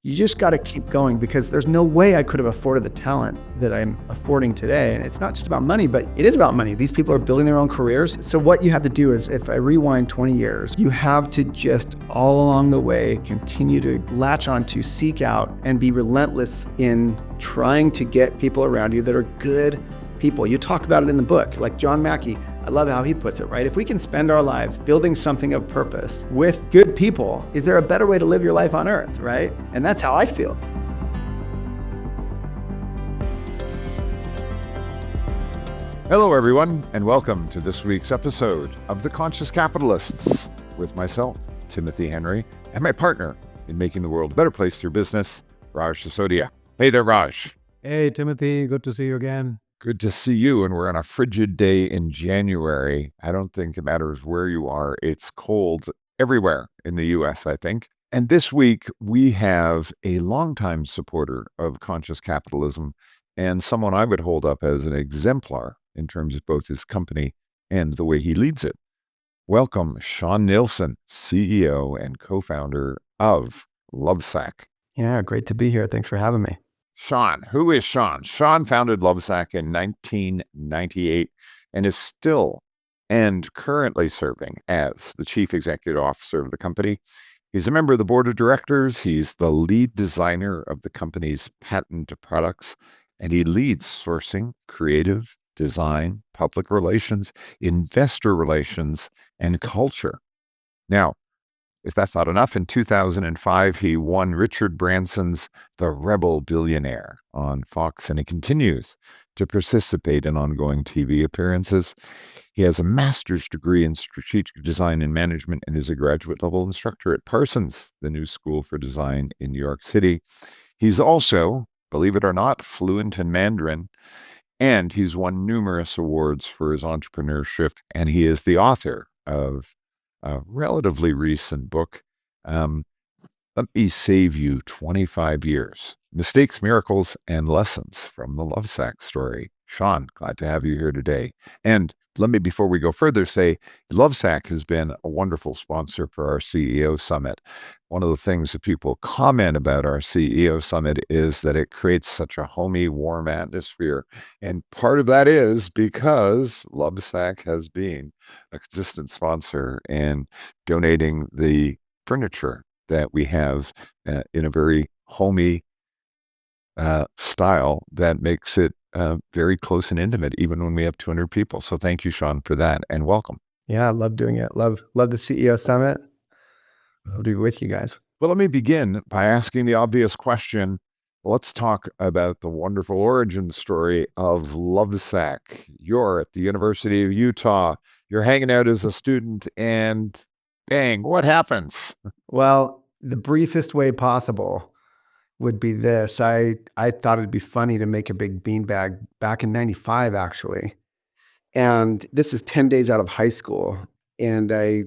You just got to keep going because there's no way I could have afforded the talent that I'm affording today. And it's not just about money, but it is about money. These people are building their own careers. So what you have to do is, if I rewind 20 years, you have to just all along the way continue to latch on to, seek out, and be relentless in trying to get people around you that are good people. You talk about it in the book, like John Mackey. I love how he puts it, right? If we can spend our lives building something of purpose with good people, is there a better way to live your life on earth, right? And that's how I feel. Hello, everyone, and welcome to this week's episode of The Conscious Capitalists with myself, Timothy Henry, and my partner in making the world a better place through business, Raj Sisodia. Hey there, Raj. Hey, Timothy. Good to see you again. Good to see you, and we're on a frigid day in January. I don't think it matters where you are. It's cold everywhere in the U.S., I think. And this week, we have a longtime supporter of conscious capitalism and someone I would hold up as an exemplar in terms of both his company and the way he leads it. Welcome, Shawn Nelson, CEO and co-founder of LoveSac. Yeah, great to be here. Thanks for having me. Shawn, who is Shawn? Shawn founded LoveSac in 1998 and is still and currently serving as the chief executive officer of the company. He's a member of the board of directors. He's the lead designer of the company's patent products, and he leads sourcing, creative, design, public relations, investor relations, and culture. Now, if that's not enough, in 2005, he won Richard Branson's The Rebel Billionaire on Fox, and he continues to participate in ongoing TV appearances. He has a master's degree in strategic design and management and is a graduate level instructor at Parsons, the new school for design in New York City. He's also, believe it or not, fluent in Mandarin, and he's won numerous awards for his entrepreneurship, and he is the author of a relatively recent book, Let Me Save You 25 Years, Mistakes, Miracles, and Lessons from the LoveSac Story. Shawn, glad to have you here today. And let me, before we go further, say LoveSac has been a wonderful sponsor for our CEO Summit. One of the things that people comment about our CEO Summit is that it creates such a homey, warm atmosphere. And part of that is because LoveSac has been a consistent sponsor and donating the furniture that we have in a very homey style that makes it very close and intimate, even when we have 200 people. So thank you, Shawn, for that, and welcome. Yeah, I love doing it. Love the CEO Summit. I'll be with you guys. Well, let me begin by asking the obvious question. Let's talk about the wonderful origin story of LoveSac. You're at the University of Utah. You're hanging out as a student, and bang, what happens? Well, the briefest way possible would be this. I thought it'd be funny to make a big beanbag back in 95, actually. And this is 10 days out of high school. And I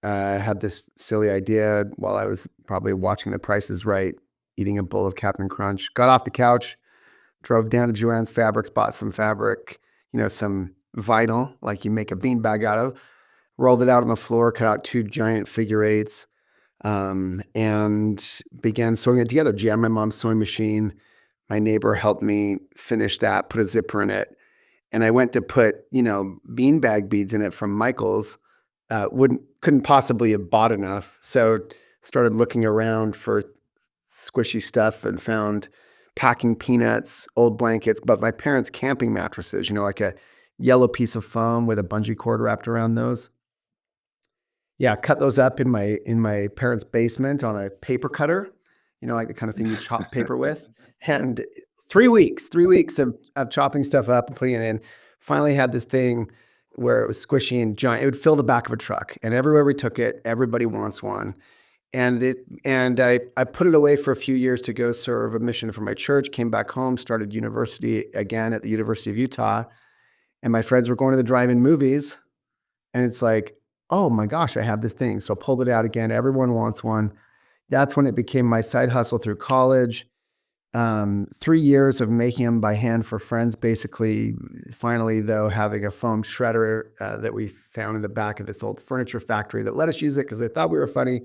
had this silly idea while I was probably watching The Price is Right, eating a bowl of Captain Crunch. Got off the couch, drove down to Joann's Fabrics, bought some fabric, some vinyl, like you make a beanbag out of, rolled it out on the floor, cut out 2 giant figure eights, and began sewing it together. Jammed my mom's sewing machine. My neighbor helped me finish that, put a zipper in it. And I went to put, beanbag beads in it from Michael's. Couldn't possibly have bought enough. So started looking around for squishy stuff and found packing peanuts, old blankets, but my parents' camping mattresses, like a yellow piece of foam with a bungee cord wrapped around those. Yeah, cut those up in my parents' basement on a paper cutter, like the kind of thing you chop paper with. And 3 weeks of chopping stuff up and putting it in, finally had this thing where it was squishy and giant. It would fill the back of a truck. And everywhere we took it, everybody wants one. And I put it away for a few years to go serve a mission for my church, came back home, started university again at the University of Utah. And my friends were going to the drive-in movies. And it's like, oh my gosh, I have this thing. So I pulled it out again. Everyone wants one. That's when it became my side hustle through college. 3 years of making them by hand for friends, basically. Finally, though, having a foam shredder that we found in the back of this old furniture factory that let us use it because they thought we were funny.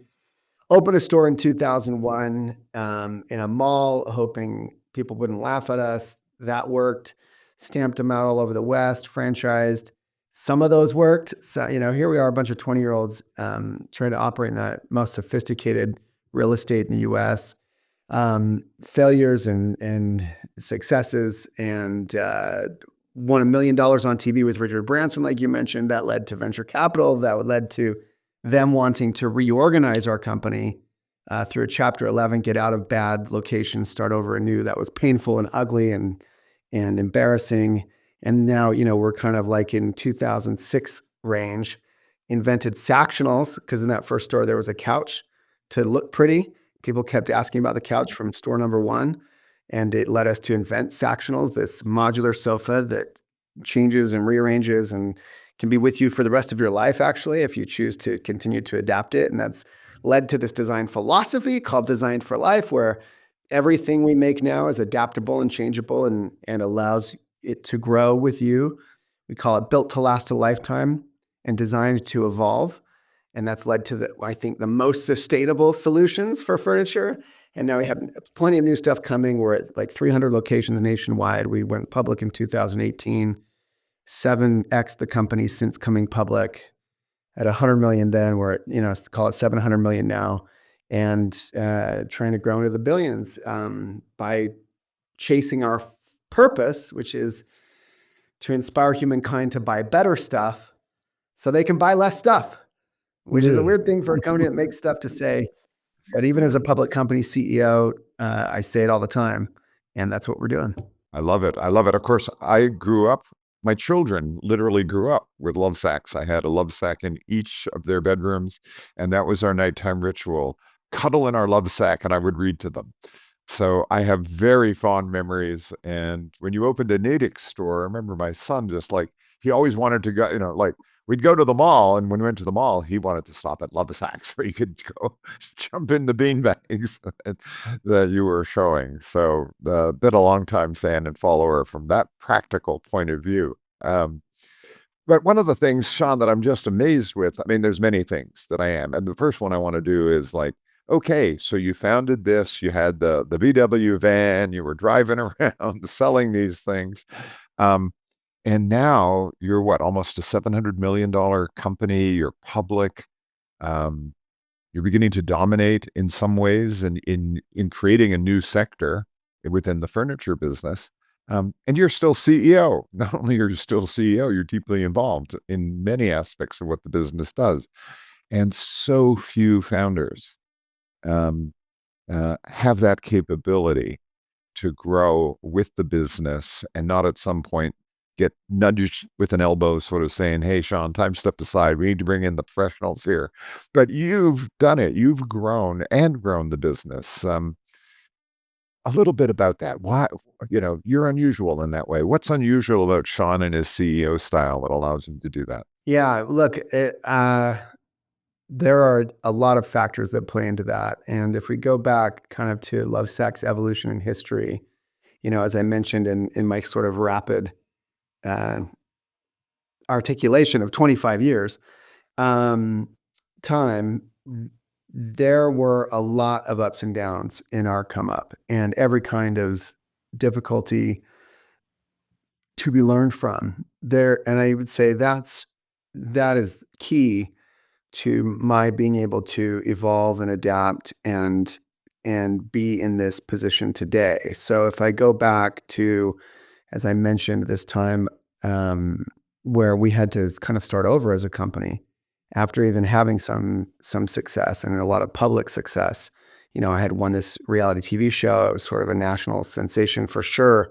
Opened a store in 2001 in a mall, hoping people wouldn't laugh at us. That worked. Stamped them out all over the West, franchised. Some of those worked. So, here we are, a bunch of 20-year-olds trying to operate in the most sophisticated real estate in the US. Failures and successes, and won $1 million on TV with Richard Branson, like you mentioned. That led to venture capital. That led to them wanting to reorganize our company through a Chapter 11, get out of bad locations, start over anew. That was painful and ugly and embarrassing. And now, we're kind of like in 2006 range, invented Sactionals, because in that first store, there was a couch to look pretty. People kept asking about the couch from store number one, and it led us to invent Sactionals, this modular sofa that changes and rearranges and can be with you for the rest of your life, actually, if you choose to continue to adapt it. And that's led to this design philosophy called Design for Life, where everything we make now is adaptable and changeable and allows it to grow with you. We call it built to last a lifetime and designed to evolve. And that's led to, I think, the most sustainable solutions for furniture. And now we have plenty of new stuff coming. We're at like 300 locations nationwide. We went public in 2018, 7x the company since coming public. At 100 million then, we're at, call it 700 million now, and trying to grow into the billions by chasing our purpose, which is to inspire humankind to buy better stuff so they can buy less stuff, which is a weird thing for a company that makes stuff to say. But even as a public company CEO, I say it all the time, and that's what we're doing. I love it. Of course, my children literally grew up with LoveSacs. I had a LoveSac in each of their bedrooms, and that was our nighttime ritual. Cuddle in our LoveSac, and I would read to them. So I have very fond memories. And when you opened a Natick store, I remember my son he always wanted to go, we'd go to the mall, and when we went to the mall, he wanted to stop at LoveSacs where you could go jump in the beanbags that you were showing. So been a longtime fan and follower from that practical point of view. But one of the things, Shawn, that I'm just amazed with, there's many things that I am. And the first one I want to do is okay, so you founded this, you had the VW van, you were driving around selling these things. And now you're almost a $700 million company. You're public. You're beginning to dominate in some ways and in creating a new sector within the furniture business. And you're still CEO. Not only are you still CEO, you're deeply involved in many aspects of what the business does. And so few founders have that capability to grow with the business and not at some point get nudged with an elbow, sort of saying, "Hey, Shawn, time to step aside. We need to bring in the professionals here." But you've done it. You've grown the business. A little bit about that. Why, you're unusual in that way. What's unusual about Shawn and his CEO style that allows him to do that? Yeah, look, there are a lot of factors that play into that. And if we go back kind of to LoveSac's evolution in history, as I mentioned in my sort of rapid articulation of 25 years time, there were a lot of ups and downs in our come up and every kind of difficulty to be learned from there. And I would say that is key to my being able to evolve and adapt and be in this position today. So if I go back to, as I mentioned, this time where we had to kind of start over as a company after even having some success and a lot of public success. I had won this reality TV show. It was sort of a national sensation for sure.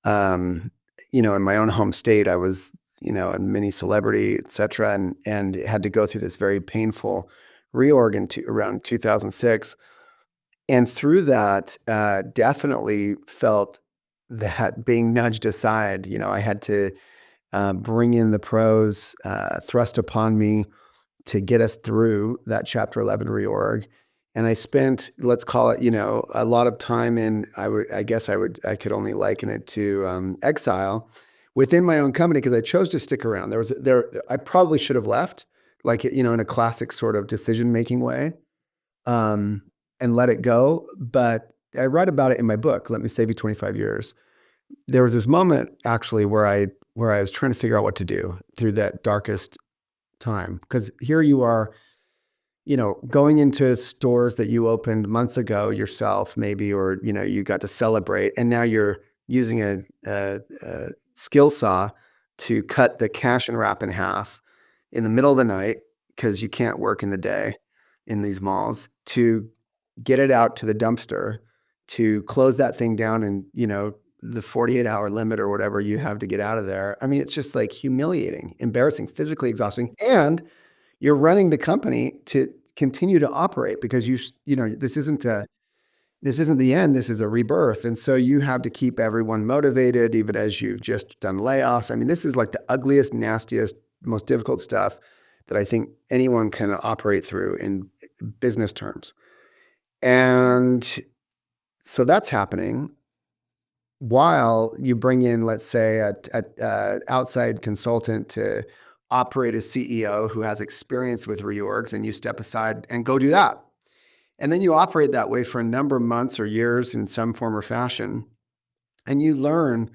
In my own home state, I was, a mini celebrity, et cetera, and had to go through this very painful reorg around 2006. And through that, definitely felt that being nudged aside. I had to bring in the pros thrust upon me to get us through that Chapter 11 reorg. And I spent, let's call it, a lot of time in, I could only liken it to exile within my own company because I chose to stick around. I probably should have left, in a classic sort of decision-making way. and let it go. But I write about it in my book, Let Me Save You 25 Years. There was this moment actually where I was trying to figure out what to do through that darkest time. Because here you are, going into stores that you opened months ago yourself, maybe, or, you got to celebrate. And now you're using a skill saw to cut the cash and wrap in half in the middle of the night because you can't work in the day in these malls, to get it out to the dumpster, to close that thing down in, the 48-hour limit or whatever you have to get out of there. I mean, it's just like humiliating, embarrassing, physically exhausting. And you're running the company to continue to operate because this isn't the end. This is a rebirth. And so you have to keep everyone motivated, even as you've just done layoffs. I mean, this is like the ugliest, nastiest, most difficult stuff that I think anyone can operate through in business terms. And so that's happening while you bring in, let's say, a outside consultant to operate as CEO who has experience with reorgs, and you step aside and go do that. And then you operate that way for a number of months or years in some form or fashion. And you learn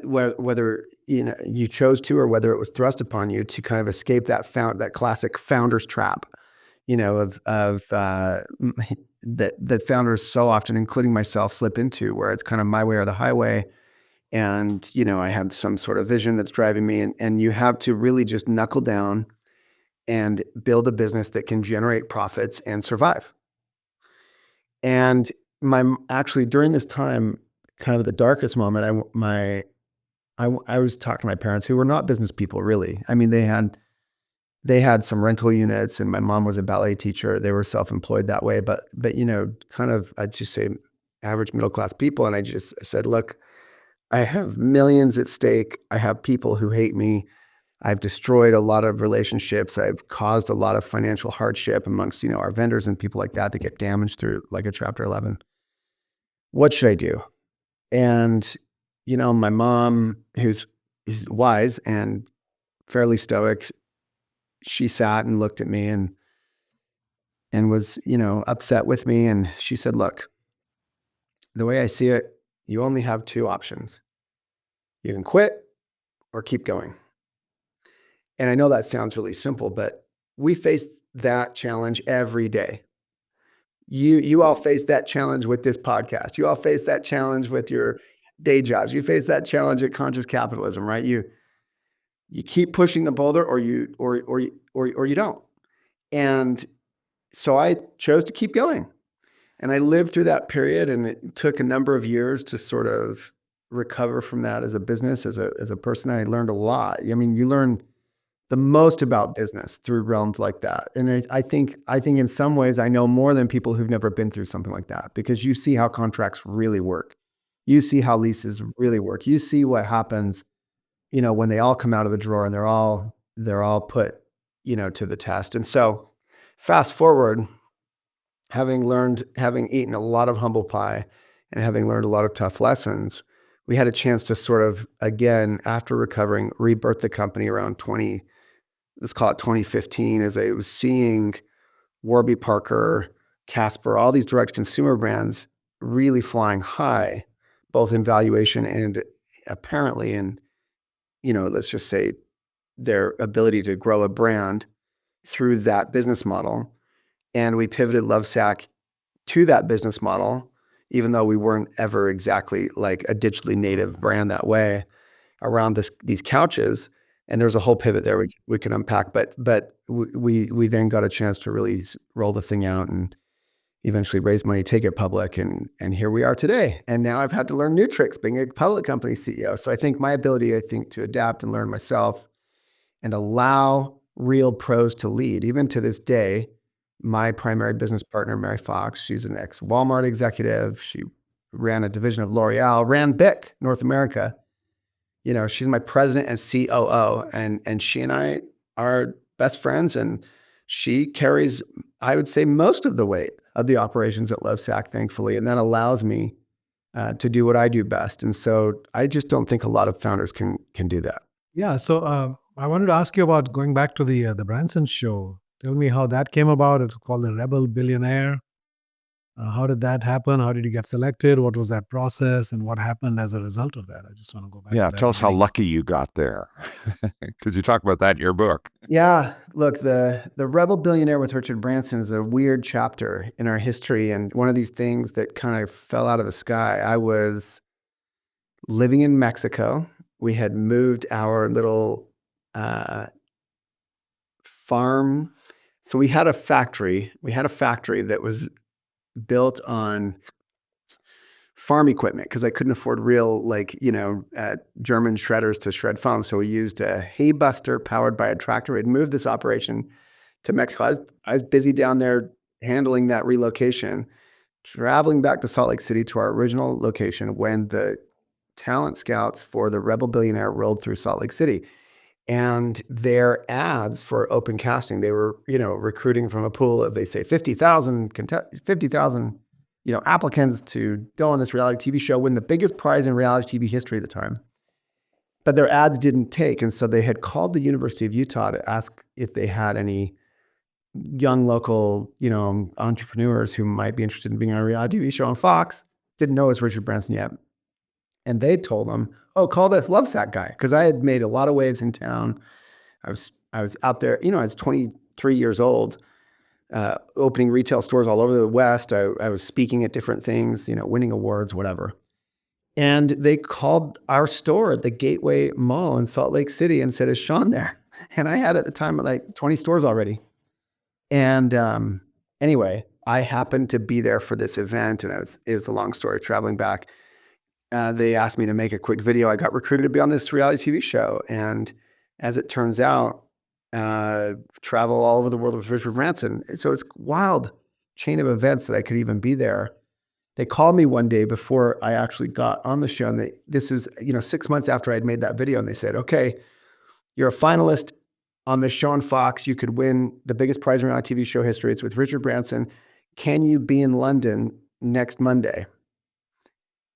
whether you chose to or whether it was thrust upon you to kind of escape that classic founder's trap, that founders so often, including myself, slip into, where it's kind of my way or the highway. And, I had some sort of vision that's driving me, and you have to really just knuckle down and build a business that can generate profits and survive. And actually during this time, kind of the darkest moment, I was talking to my parents, who were not business people really. I mean, they had some rental units, and my mom was a ballet teacher. They were self-employed that way, but kind of, I'd just say, average middle-class people. And I just said, look, I have millions at stake. I have people who hate me. I've destroyed a lot of relationships. I've caused a lot of financial hardship amongst, our vendors and people like that get damaged through like a Chapter 11. What should I do? And, my mom, who's wise and fairly stoic, she sat and looked at me and was, upset with me. And she said, look, the way I see it, you only have two options. You can quit or keep going. And I know that sounds really simple, but we face that challenge every day. You all face that challenge with this podcast. You all face that challenge with your day jobs. You face that challenge at Conscious Capitalism, right? You keep pushing the boulder, or you don't. And so I chose to keep going. And I lived through that period, and it took a number of years to sort of recover from that as a business, as a person. I learned a lot. I mean, you learn the most about business through realms like that. And I think in some ways I know more than people who've never been through something like that, because you see how contracts really work. You see how leases really work. You see what happens, when they all come out of the drawer and they're all put, to the test. And so fast forward, having eaten a lot of humble pie and having learned a lot of tough lessons, we had a chance to sort of, again, after recovering, rebirth the company around let's call it 2015, as I was seeing Warby Parker, Casper, all these direct consumer brands really flying high, both in valuation and apparently in, let's just say, their ability to grow a brand through that business model. And we pivoted LoveSac to that business model, even though we weren't ever exactly like a digitally native brand that way, around these couches. And there's a whole pivot there we can unpack, but we then got a chance to really roll the thing out and eventually raise money, take it public, and here we are today. And now I've had to learn new tricks being a public company CEO. So I think my ability, to adapt and learn myself and allow real pros to lead, even to this day. My primary business partner, Mary Fox, she's an ex-Walmart executive. She ran a division of L'Oreal, ran BIC North America. She's my president and COO, and she and I are best friends, and she carries, I would say, most of the weight of the operations at LoveSac, thankfully, and that allows me to do what I do best. And so I just don't think a lot of founders can do that. Yeah. So I wanted to ask you about going back to the Branson show. Tell me how that came about. It's called the Rebel Billionaire. How did that happen? How did you get selected? What was that process? And what happened as a result of that? I just want to go back Yeah, to that tell us how beginning. lucky you got there, because you talk about that in your book. Yeah, look, the Rebel Billionaire with Richard Branson is a weird chapter in our history, and one of these things that kind of fell out of the sky. I was living in Mexico. We had moved our little farm. So we had a factory. We had a factory that was built on farm equipment because I couldn't afford real, German shredders to shred foam. So we used a hay buster powered by a tractor. We'd moved this operation to Mexico. I was busy down there handling that relocation, traveling back to Salt Lake City to our original location when the talent scouts for the Rebel Billionaire rolled through Salt Lake City. And their ads for open casting, they were, recruiting from a pool of, they say, 50,000 applicants to go on this reality TV show, win the biggest prize in reality TV history at the time. But their ads didn't take. And so they had called the University of Utah to ask if they had any young local, entrepreneurs who might be interested in being on a reality TV show on Fox. Didn't know it was Richard Branson yet. And they told them, oh, call this LoveSac guy. Because I had made a lot of waves in town. I was out there, I was 23 years old, opening retail stores all over the West. I was speaking at different things, winning awards, whatever. And they called our store at the Gateway Mall in Salt Lake City and said, is Shawn there? And I had at the time like 20 stores already. And anyway, I happened to be there for this event, and it was a long story traveling back. They asked me to make a quick video. I got recruited to be on this reality TV show. And as it turns out, travel all over the world with Richard Branson. So it's a wild chain of events that I could even be there. They called me one day before I actually got on the show. And this is, 6 months after I'd made that video. And they said, okay, you're a finalist on this show on Fox. You could win the biggest prize in reality TV show history. It's with Richard Branson. Can you be in London next Monday?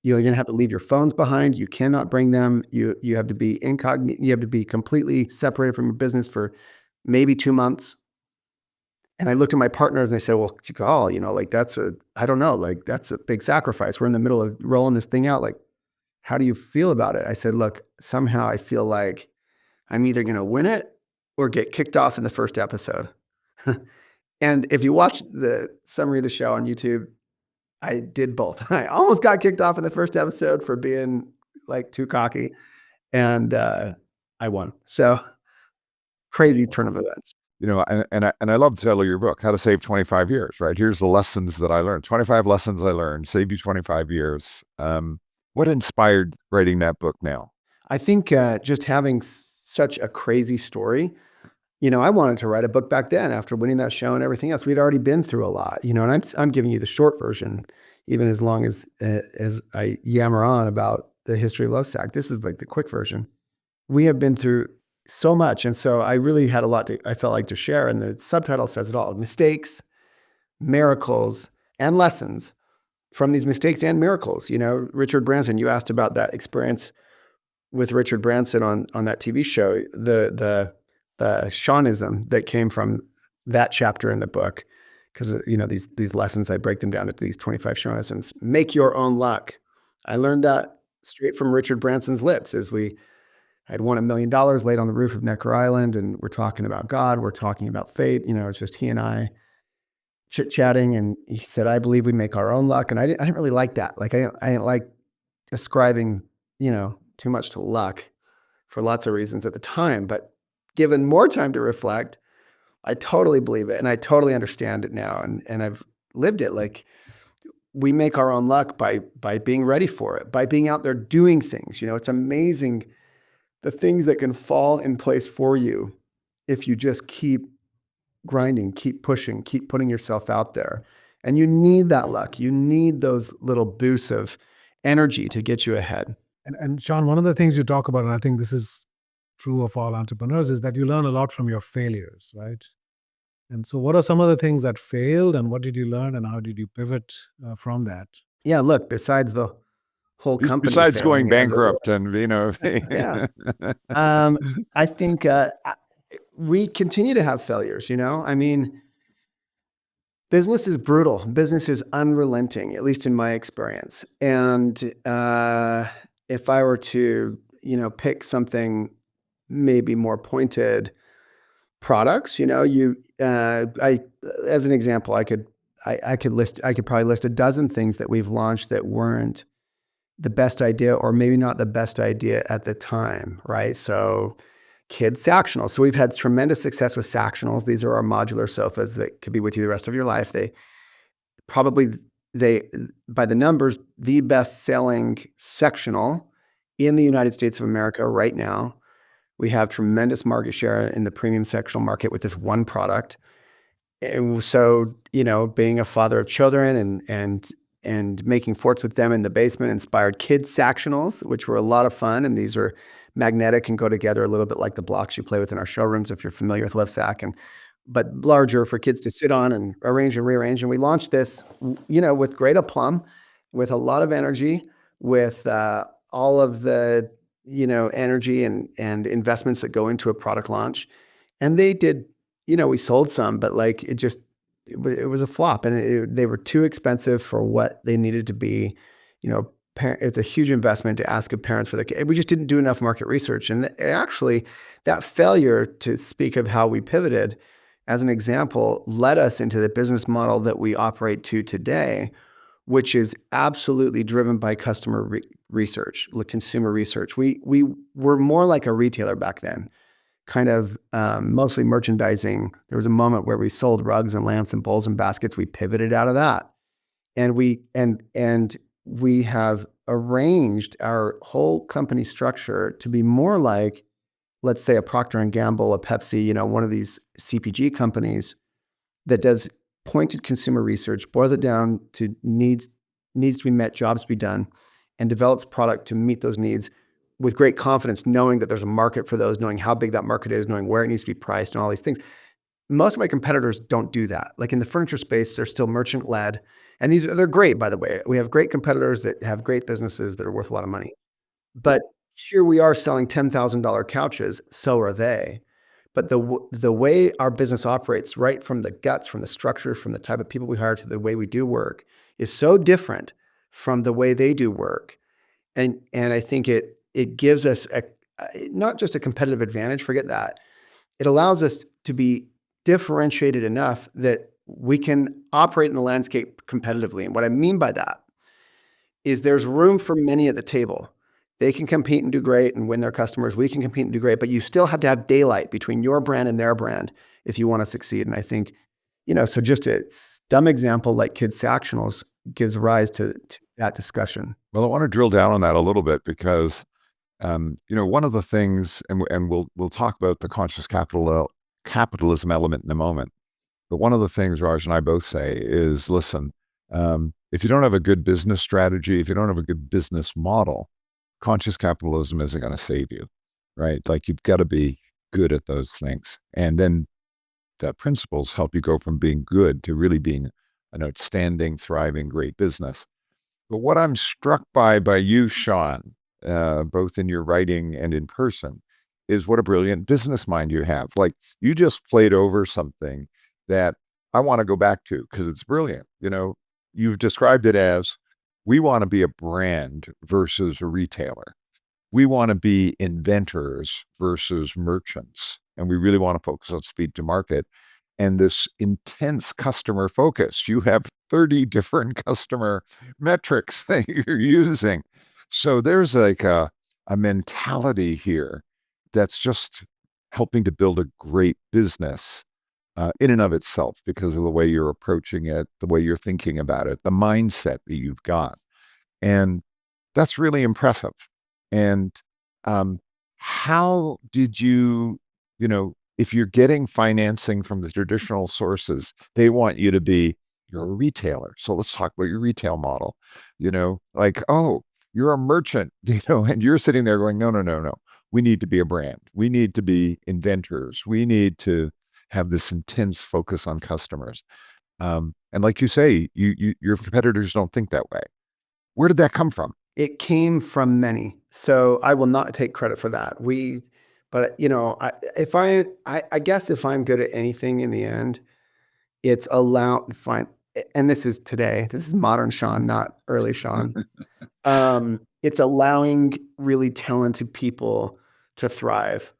You're going to have to leave your phones behind. You cannot bring them. You have to be incognito. You have to be completely separated from your business for maybe 2 months. And I looked at my partners and I said, well, that's a big sacrifice. We're in the middle of rolling this thing out. Like, how do you feel about it? I said, look, somehow I feel like I'm either going to win it or get kicked off in the first episode. And if you watch the summary of the show on YouTube, I did both. I almost got kicked off in the first episode for being like too cocky, and I won. So crazy turn of events. And I love the title of your book, How to Save 25 Years, right? Here's the lessons that I learned. 25 lessons I learned, save you 25 years. What inspired writing that book now? I think just having such a crazy story. I wanted to write a book back then after winning that show and everything else. We'd already been through a lot, and I'm giving you the short version, even as long as I yammer on about the history of LoveSac. This is like the quick version. We have been through so much, and so I really had a lot I felt like to share, and the subtitle says it all: mistakes, miracles, and lessons from these mistakes and miracles. Richard Branson, you asked about that experience with Richard Branson on that TV show, the Shawnism that came from that chapter in the book, because these lessons, I break them down into these 25 Shawnisms. Make your own luck. I learned that straight from Richard Branson's lips as I'd won $1 million laid on the roof of Necker Island, and we're talking about God, we're talking about fate. It's just he and I chit-chatting, and he said, I believe we make our own luck. And I didn't really like that. Like I didn't like ascribing, too much to luck for lots of reasons at the time. But given more time to reflect, I totally believe it, and I totally understand it now, and I've lived it. Like, we make our own luck by being ready for it, by being out there doing things. It's amazing the things that can fall in place for you if you just keep grinding, keep pushing, keep putting yourself out there. And you need that luck. You need those little boosts of energy to get you ahead. And Shawn, one of the things you talk about, and I think this is true of all entrepreneurs, is that you learn a lot from your failures, right? And so what are some of the things that failed, and what did you learn, and how did you pivot from that? Yeah, look, besides the whole company Besides going failing, bankrupt and, yeah. I think we continue to have failures, you know? I mean, business is brutal. Business is unrelenting, at least in my experience. And if I were to, pick something maybe more pointed, products, I as an example, I could probably list a dozen things that we've launched that weren't the best idea, or maybe not the best idea at the time, right? So kids Sactionals. So we've had tremendous success with Sactionals. These are our modular sofas that could be with you the rest of your life. Probably they by the numbers, the best selling sectional in the United States of America right now. We have tremendous market share in the premium sectional market with this one product. And so, being a father of children and making forts with them in the basement inspired kids Sactionals, which were a lot of fun. And these are magnetic and go together a little bit like the blocks you play with in our showrooms, if you're familiar with LoveSac, but larger for kids to sit on and arrange and rearrange. And we launched this, with great aplomb, with a lot of energy, with all of the, energy and investments that go into a product launch. And they did, we sold some, but like it was a flop, and they were too expensive for what they needed to be. It's a huge investment to ask of parents for their kids. We just didn't do enough market research. And actually, that failure, to speak of how we pivoted, as an example, led us into the business model that we operate to today, which is absolutely driven by customer research, consumer research. We were more like a retailer back then, kind of mostly merchandising. There was a moment where we sold rugs and lamps and bowls and baskets. We pivoted out of that, and we have arranged our whole company structure to be more like, let's say, a Procter and Gamble, a Pepsi, one of these CPG companies that does pointed consumer research, boils it down to needs to be met, jobs to be done, and develops product to meet those needs with great confidence, knowing that there's a market for those, knowing how big that market is, knowing where it needs to be priced, and all these things. Most of my competitors don't do that. Like in the furniture space, they're still merchant led, and they're great, by the way. We have great competitors that have great businesses that are worth a lot of money. But here we are selling $10,000 couches, so are they. But the way our business operates, right from the guts, from the structure, from the type of people we hire to the way we do work, is so different from the way they do work. And I think it gives us not just a competitive advantage, forget that. It allows us to be differentiated enough that we can operate in the landscape competitively. And what I mean by that is there's room for many at the table. They can compete and do great and win their customers. We can compete and do great, but you still have to have daylight between your brand and their brand if you want to succeed. And I think, so just a dumb example like Kids Sactionals gives rise to that discussion. Well, I want to drill down on that a little bit because, one of the things, and we'll talk about the conscious capitalism element in a moment. But one of the things Raj and I both say is, listen, if you don't have a good business strategy, if you don't have a good business model, conscious capitalism isn't going to save you, right? Like you've got to be good at those things. And then the principles help you go from being good to really being an outstanding, thriving, great business. But what I'm struck by you, Shawn, both in your writing and in person, is what a brilliant business mind you have. Like you just played over something that I want to go back to because it's brilliant. You've described it as, we want to be a brand versus a retailer. We want to be inventors versus merchants. And we really want to focus on speed to market and this intense customer focus. You have 30 different customer metrics that you're using. So there's like a mentality here that's just helping to build a great business in and of itself because of the way you're approaching it, the way you're thinking about it, the mindset that you've got. And that's really impressive. And how did if you're getting financing from the traditional sources, they want you to be, you're a retailer. So let's talk about your retail model, like, oh, you're a merchant, and you're sitting there going, no. We need to be a brand. We need to be inventors. We need to have this intense focus on customers. And like you say, your competitors don't think that way. Where did that come from? It came from many. So I will not take credit for that. But I guess if I'm good at anything in the end, it's fine. And this is today. This is modern Shawn, not early Shawn. It's allowing really talented people to thrive.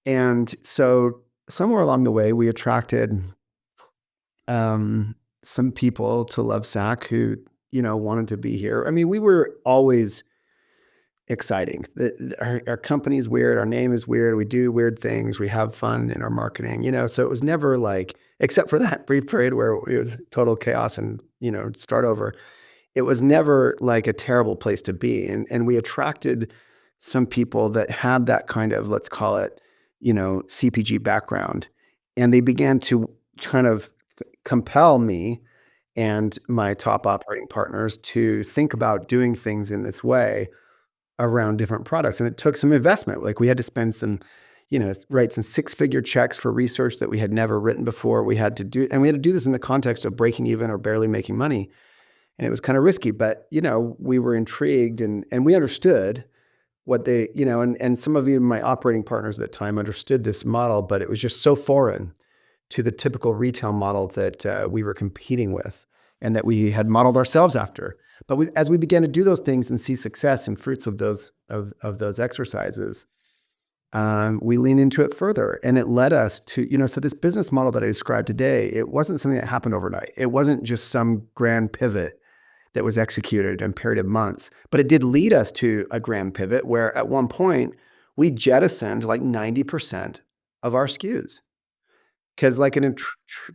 And so somewhere along the way, we attracted some people to LoveSac who, wanted to be here. I mean, we were always exciting. Our company's weird. Our name is weird. We do weird things. We have fun in our marketing, so it was never like, except for that brief period where it was total chaos and, start over. It was never like a terrible place to be. And we attracted some people that had that kind of, let's call it, CPG background. And they began to kind of compel me and my top operating partners to think about doing things in this way around different products. And it took some investment. Like we had to spend write some six-figure checks for research that we had never written before. We had to do this in the context of breaking even or barely making money. And it was kind of risky, but we were intrigued and we understood what they, and some of even my operating partners at the time understood this model, but it was just so foreign to the typical retail model that we were competing with and that we had modeled ourselves after. But as we began to do those things and see success and fruits of those exercises, we leaned into it further, and it led us to, so this business model that I described today, it wasn't something that happened overnight. It wasn't just some grand pivot that was executed in a period of months, but it did lead us to a grand pivot where at one point we jettisoned like 90% of our SKUs. Because like in a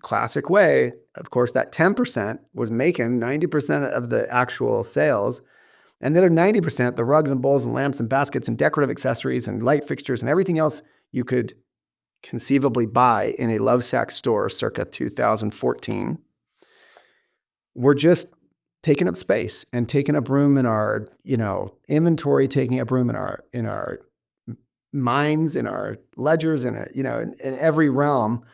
classic way, of course, that 10% was making 90% of the actual sales. And the other 90%, the rugs and bowls and lamps and baskets and decorative accessories and light fixtures and everything else you could conceivably buy in a LoveSac store circa 2014, were just taking up space and taking up room in our, inventory, taking up room in our minds, in our ledgers, in every realm.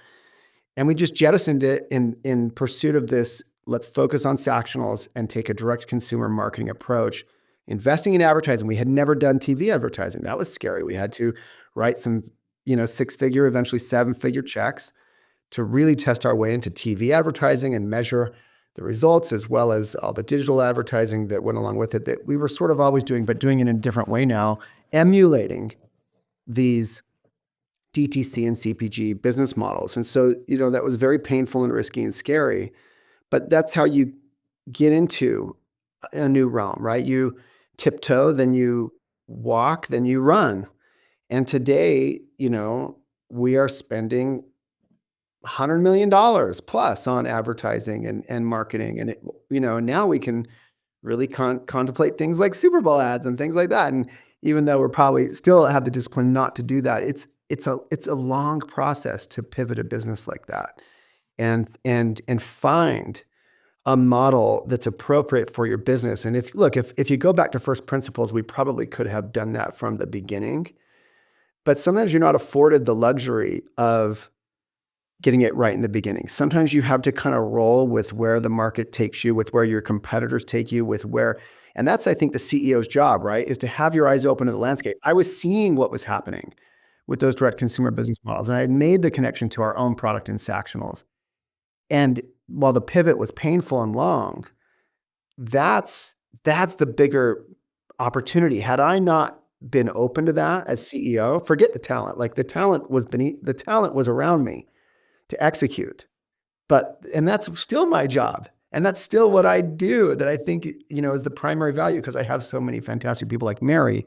And we just jettisoned it in pursuit of this, let's focus on Sactionals and take a direct consumer marketing approach, investing in advertising. We had never done TV advertising. That was scary. We had to write some, six-figure, eventually seven-figure checks to really test our way into TV advertising and measure the results, as well as all the digital advertising that went along with it that we were sort of always doing, but doing it in a different way now, emulating these DTC and CPG business models. And so, that was very painful and risky and scary, but that's how you get into a new realm, right? You tiptoe, then you walk, then you run. And today, we are spending $100 million plus on advertising and marketing. And, now we can really contemplate things like Super Bowl ads and things like that. And even though we're probably still have the discipline not to do that, it's a long process to pivot a business like that and find a model that's appropriate for your business. And if you go back to first principles, we probably could have done that from the beginning. But sometimes you're not afforded the luxury of getting it right in the beginning. Sometimes you have to kind of roll with where the market takes you, with where your competitors take you, and that's, I think, the CEO's job, right? Is to have your eyes open to the landscape. I was seeing what was happening with those direct consumer business models, and I had made the connection to our own product in Sactionals. And while the pivot was painful and long, that's the bigger opportunity. Had I not been open to that as CEO, forget the talent. Like the talent was around me to execute. And that's still my job. And that's still what I do, that I think, is the primary value, because I have so many fantastic people like Mary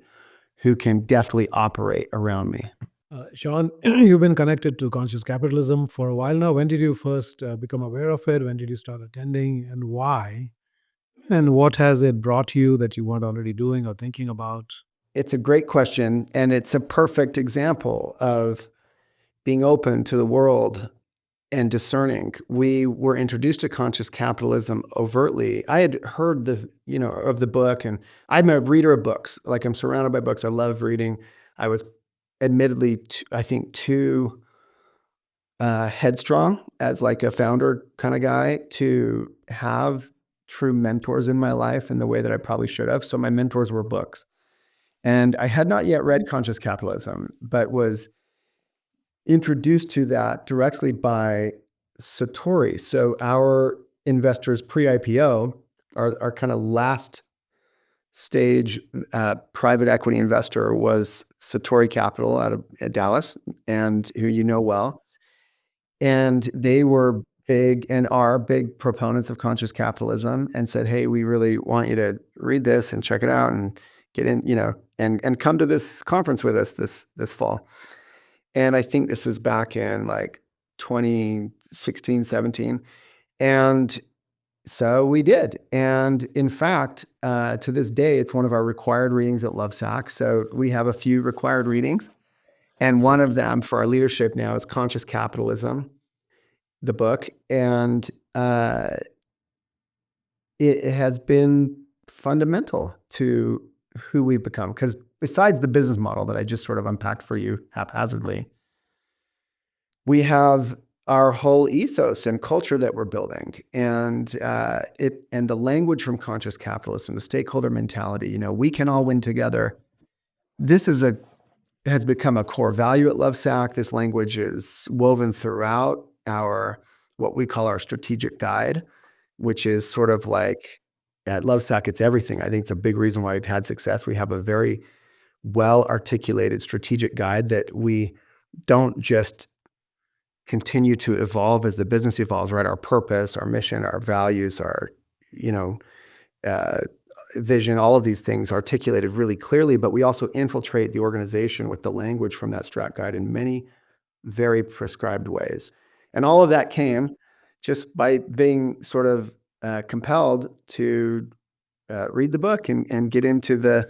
who can deftly operate around me. Shawn, you've been connected to conscious capitalism for a while now. When did you first become aware of it? When did you start attending, and why? And what has it brought you that you weren't already doing or thinking about? It's a great question, and it's a perfect example of being open to the world and discerning. We were introduced to conscious capitalism overtly. I had heard of the book, and I'm a reader of books. Like, I'm surrounded by books. I love reading. I was admittedly, I think, too headstrong as like a founder kind of guy to have true mentors in my life in the way that I probably should have. So my mentors were books. And I had not yet read Conscious Capitalism, but was introduced to that directly by Satori. So our investors pre-IPO, our kind of last stage private equity investor was Satori Capital out of Dallas, and who you know well. And they were big and are big proponents of conscious capitalism, and said, "Hey, we really want you to read this and check it out and get in, and come to this conference with us this fall." And I think this was back in like 2016, 17. And so we did. And in fact, to this day, it's one of our required readings at LoveSac. So we have a few required readings. And one of them for our leadership now is Conscious Capitalism, the book. And it has been fundamental to who we've become. Because besides the business model that I just sort of unpacked for you haphazardly, we have our whole ethos and culture that we're building, and the language from conscious capitalism, the stakeholder mentality. We can all win together. This has become a core value at LoveSac. This language is woven throughout what we call our strategic guide, which is sort of like at LoveSac, it's everything. I think it's a big reason why we've had success. We have a very well articulated strategic guide that we don't just continue to evolve as the business evolves, right? Our purpose, our mission, our values, our, vision, all of these things articulated really clearly, but we also infiltrate the organization with the language from that strat guide in many very prescribed ways. And all of that came just by being sort of compelled to read the book and get into the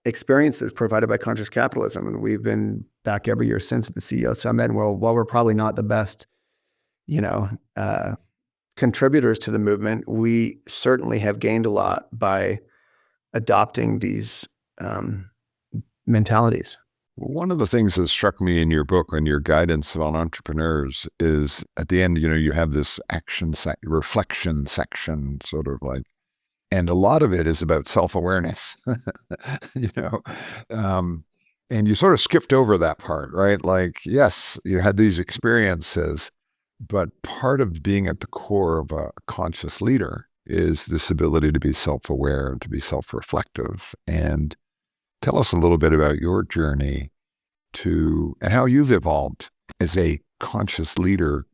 experiences provided by conscious capitalism. And we've been back every year since at the CEO Summit. And while we're probably not the best, contributors to the movement, we certainly have gained a lot by adopting these mentalities. One of the things that struck me in your book and your guidance on entrepreneurs is at the end, you have this reflection section, sort of like, and a lot of it is about self-awareness, and you sort of skipped over that part, right? Like, yes, you had these experiences, but part of being at the core of a conscious leader is this ability to be self-aware and to be self-reflective. And tell us a little bit about your journey and how you've evolved as a conscious leader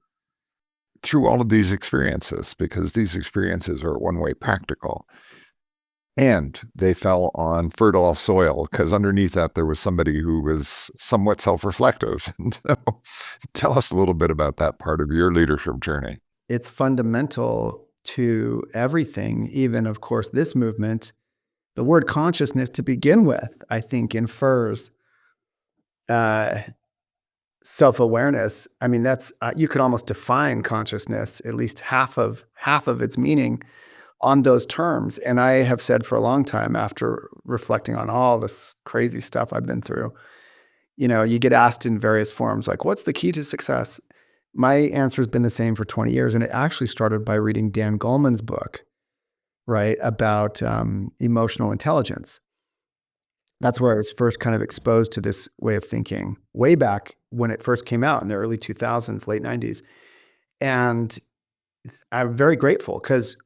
through all of these experiences, because these experiences are one-way practical. And they fell on fertile soil, because underneath that, there was somebody who was somewhat self-reflective. So tell us a little bit about that part of your leadership journey. It's fundamental to everything, even, of course, this movement. The word consciousness to begin with, I think, infers self-awareness. I mean, that's you could almost define consciousness, at least half of its meaning, on those terms. And I have said for a long time, after reflecting on all this crazy stuff I've been through, you get asked in various forms, like, what's the key to success? My answer has been the same for 20 years. And it actually started by reading Dan Goleman's book, right, about emotional intelligence. That's where I was first kind of exposed to this way of thinking, way back when it first came out in the early 2000s, late 90s. And I'm very grateful, because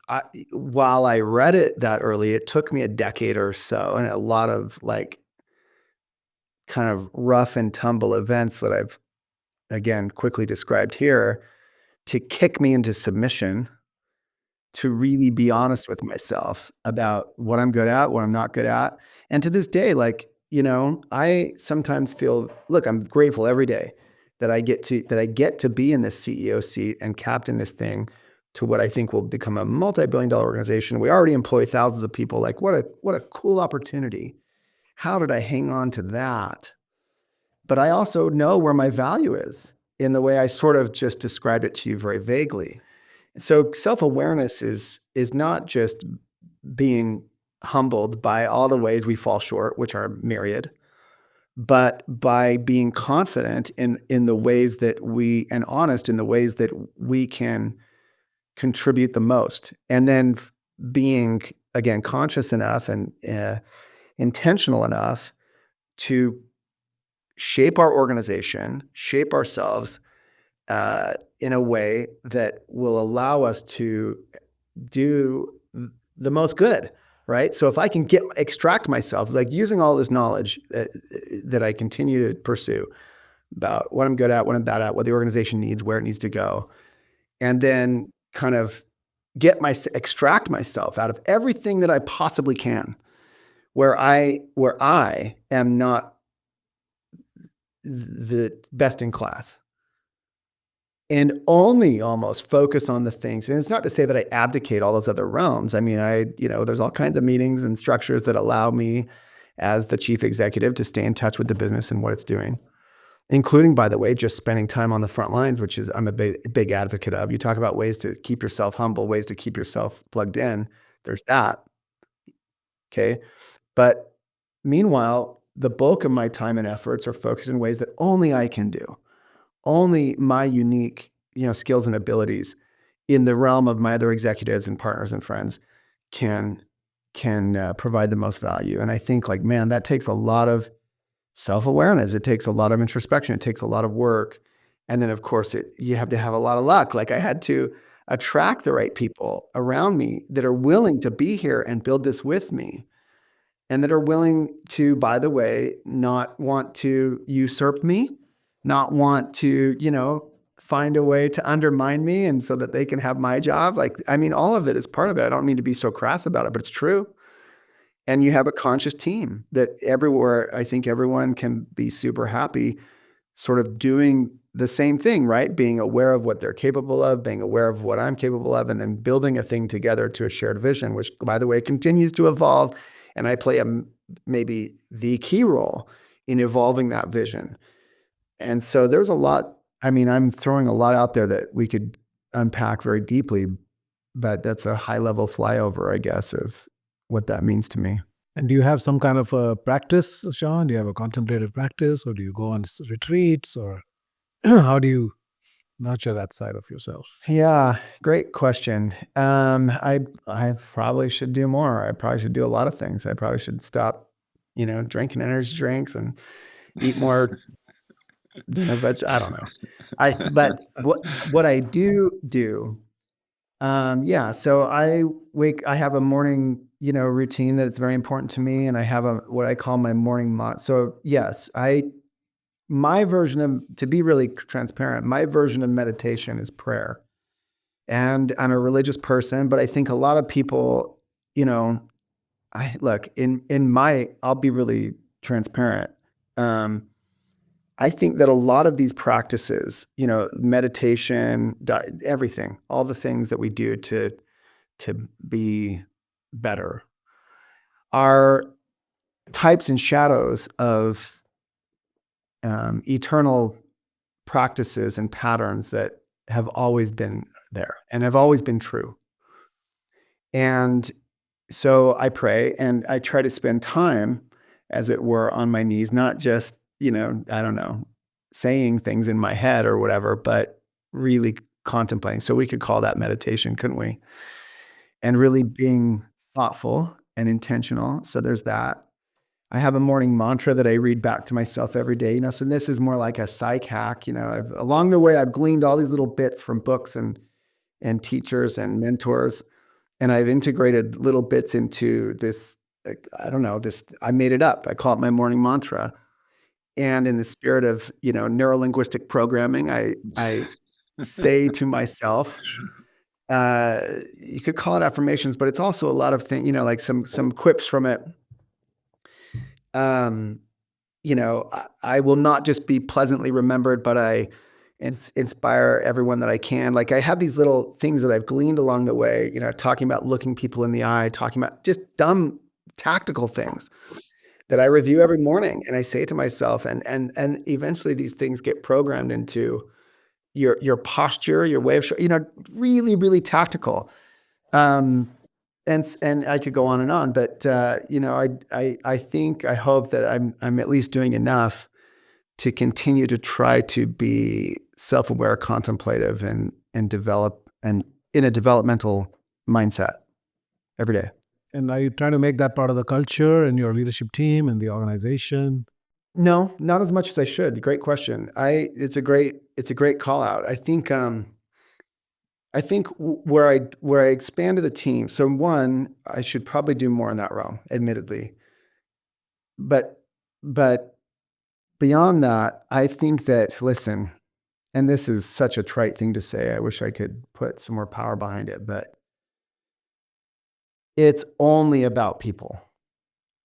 while I read it that early, it took me a decade or so and a lot of like kind of rough and tumble events that I've, again, quickly described here, to kick me into submission, to really be honest with myself about what I'm good at, what I'm not good at. And to this day, like, I sometimes feel, look, I'm grateful every day that I get to be in this CEO seat and captain this thing to what I think will become a multi-billion-dollar organization. We already employ thousands of people. Like, what a cool opportunity. How did I hang on to that? But I also know where my value is in the way I sort of just described it to you very vaguely. So self-awareness is not just being humbled by all the ways we fall short, which are myriad, but by being confident in the ways that and honest in the ways that we can contribute the most. And then being, again, conscious enough and intentional enough to shape our organization, shape ourselves in a way that will allow us to do the most good, right? So if I can extract myself, like using all this knowledge that I continue to pursue about what I'm good at, what I'm bad at, what the organization needs, where it needs to go, and then kind of extract myself out of everything that I possibly can, where I am not the best in class, and only almost focus on the things. And it's not to say that I abdicate all those other realms. I mean, there's all kinds of meetings and structures that allow me as the chief executive to stay in touch with the business and what it's doing, including, by the way, just spending time on the front lines, which is I'm a big advocate of. You talk about ways to keep yourself humble, ways to keep yourself plugged in. There's that. Okay. But meanwhile, the bulk of my time and efforts are focused in ways that only I can do. Only my unique, skills and abilities in the realm of my other executives and partners and friends can provide the most value. And I think, like, man, that takes a lot of self-awareness. It takes a lot of introspection. It takes a lot of work. And then, of course, you have to have a lot of luck. Like, I had to attract the right people around me that are willing to be here and build this with me, and that are willing to, by the way, not want to usurp me, not want to, find a way to undermine me and so that they can have my job. Like, I mean, all of it is part of it. I don't mean to be so crass about it, but it's true. And you have a conscious team that everywhere, I think everyone can be super happy sort of doing the same thing, right? Being aware of what they're capable of, being aware of what I'm capable of, and then building a thing together to a shared vision, which, by the way, continues to evolve. And I play maybe the key role in evolving that vision. And so there's a lot. I mean, I'm throwing a lot out there that we could unpack very deeply, but that's a high level flyover, I guess, of what that means to me. And do you have some kind of a practice, Shawn? Do you have a contemplative practice, or do you go on retreats, or how do you nurture that side of yourself? Yeah, great question. I probably should do more. I probably should do a lot of things. I probably should stop, drinking energy drinks and eat more I don't know. But what I do, yeah. So I have a morning, routine that's very important to me, and I have what I call my morning So yes, my version of, to be really transparent, my version of meditation is prayer. And I'm a religious person, but I think a lot of people, I look I'll be really transparent. I think that a lot of these practices, meditation, everything, all the things that we do to be better are types and shadows of eternal practices and patterns that have always been there and have always been true. And so I pray and I try to spend time, as it were, on my knees, not just, I don't know, saying things in my head or whatever, but really contemplating. So we could call that meditation, couldn't we? And really being thoughtful and intentional. So there's that. I have a morning mantra that I read back to myself every day. So this is more like a psych hack. Along the way, I've gleaned all these little bits from books and teachers and mentors, and I've integrated little bits into this. I don't know this. I made it up. I call it my morning mantra. And in the spirit of neurolinguistic programming, I say to myself, you could call it affirmations, but it's also a lot of things. Like some quips from it. I will not just be pleasantly remembered, but I inspire everyone that I can. Like, I have these little things that I've gleaned along the way, talking about looking people in the eye, talking about just dumb tactical things that I review every morning. And I say to myself, and eventually these things get programmed into your posture, your way of, really, really tactical. And I could go on and on, but I hope that I'm at least doing enough to continue to try to be self-aware, contemplative, and develop and in a developmental mindset. every day. And are you trying to make that part of the culture in your leadership team and the organization? No, not as much as I should. Great question. It's a great call out. I think where I expanded the team. So one, I should probably do more in that realm, admittedly. But but beyond that, I think that, listen, and this is such a trite thing to say. I wish I could put some more power behind it, but it's only about people.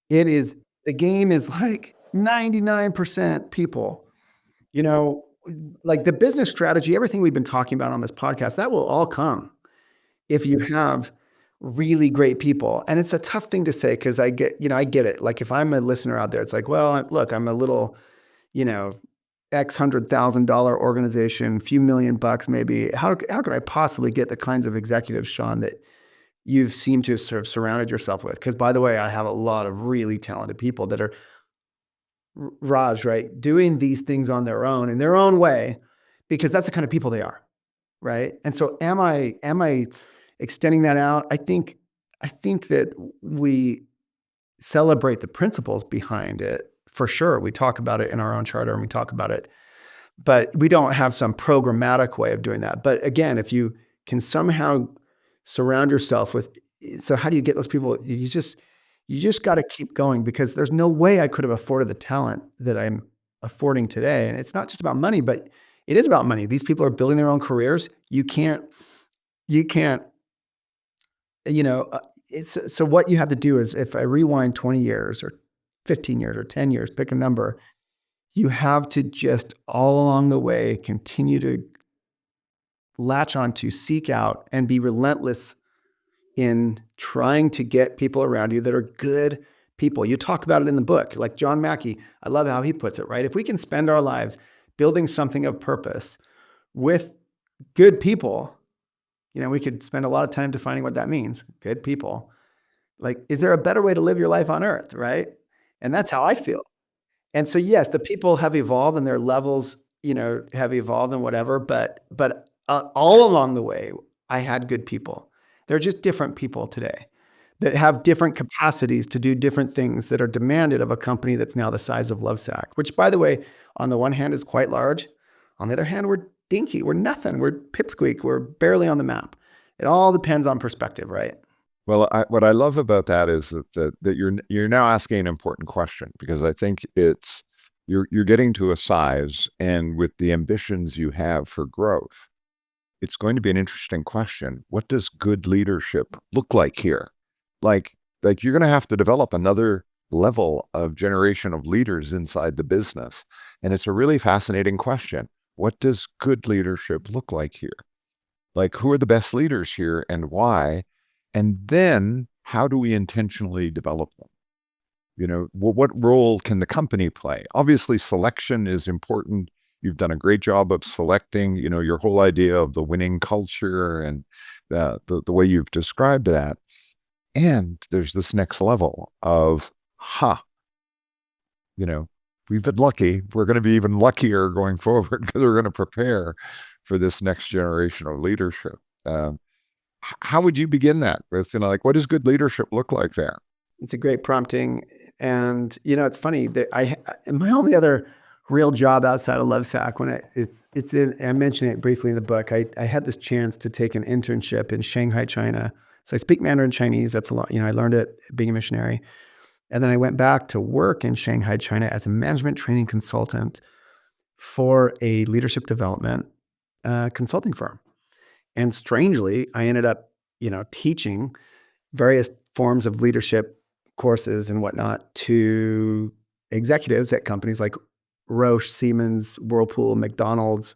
The game is like 99% people. You know, like the business strategy, everything we've been talking about on this podcast, that will all come if you have really great people. And it's a tough thing to say because I get it. Like if I'm a listener out there, it's like, well, look, I'm a little, you know, X $100,000 organization, few $1,000,000 maybe. How could I possibly get the kinds of executives, Shawn, that you've seemed to have sort of surrounded yourself with? Because by the way, I have a lot of really talented people that are Raj, right, doing these things on their own in their own way, because that's the kind of people they are, right? And so, am I extending that out? I think that we celebrate the principles behind it for sure. We talk about it in our own charter, and we talk about it, but we don't have some programmatic way of doing that. But again, if you can somehow surround yourself with, so how do you get those people? You just got to keep going, because there's no way I could have afforded the talent that I'm affording today. And it's not just about money, but it is about money. These people are building their own careers. You can't, you know, it's so what you have to do is, if I rewind 20 years or 15 years or 10 years, pick a number, you have to just all along the way continue to latch on to, seek out, and be relentless in trying to get people around you that are good people. You talk about it in the book, like John Mackey. I love how he puts it, right? If we can spend our lives building something of purpose with good people, we could spend a lot of time defining what that means. Good people. Like, is there a better way to live your life on earth, right? And that's how I feel. And so, yes, the people have evolved and their levels, have evolved and whatever. But all along the way, I had good people. They're just different people today that have different capacities to do different things that are demanded of a company that's now the size of LoveSac, which, by the way, on the one hand is quite large. On the other hand, we're dinky. We're nothing. We're pipsqueak. We're barely on the map. It all depends on perspective, right? Well, what I love about that is that you're now asking an important question, because I think you're getting to a size, and with the ambitions you have for growth, it's going to be an interesting question. What does good leadership look like here? Like you're going to have to develop another level of generation of leaders inside the business, and it's a really fascinating question. What does good leadership look like here? Like, who are the best leaders here and why? And then how do we intentionally develop them? What role can the company play? Obviously, selection is important. You've done a great job of selecting, your whole idea of the winning culture and the way you've described that. And there's this next level of, we've been lucky. We're going to be even luckier going forward, because we're going to prepare for this next generation of leadership. How would you begin that with, what does good leadership look like there? It's a great prompting. And, it's funny that my only other real job outside of LoveSac, I mentioned it briefly in the book. I had this chance to take an internship in Shanghai, China. So I speak Mandarin Chinese. That's a lot. I learned it being a missionary. And then I went back to work in Shanghai, China as a management training consultant for a leadership development consulting firm. And strangely, I ended up, teaching various forms of leadership courses and whatnot to executives at companies like Roche, Siemens, Whirlpool, McDonald's,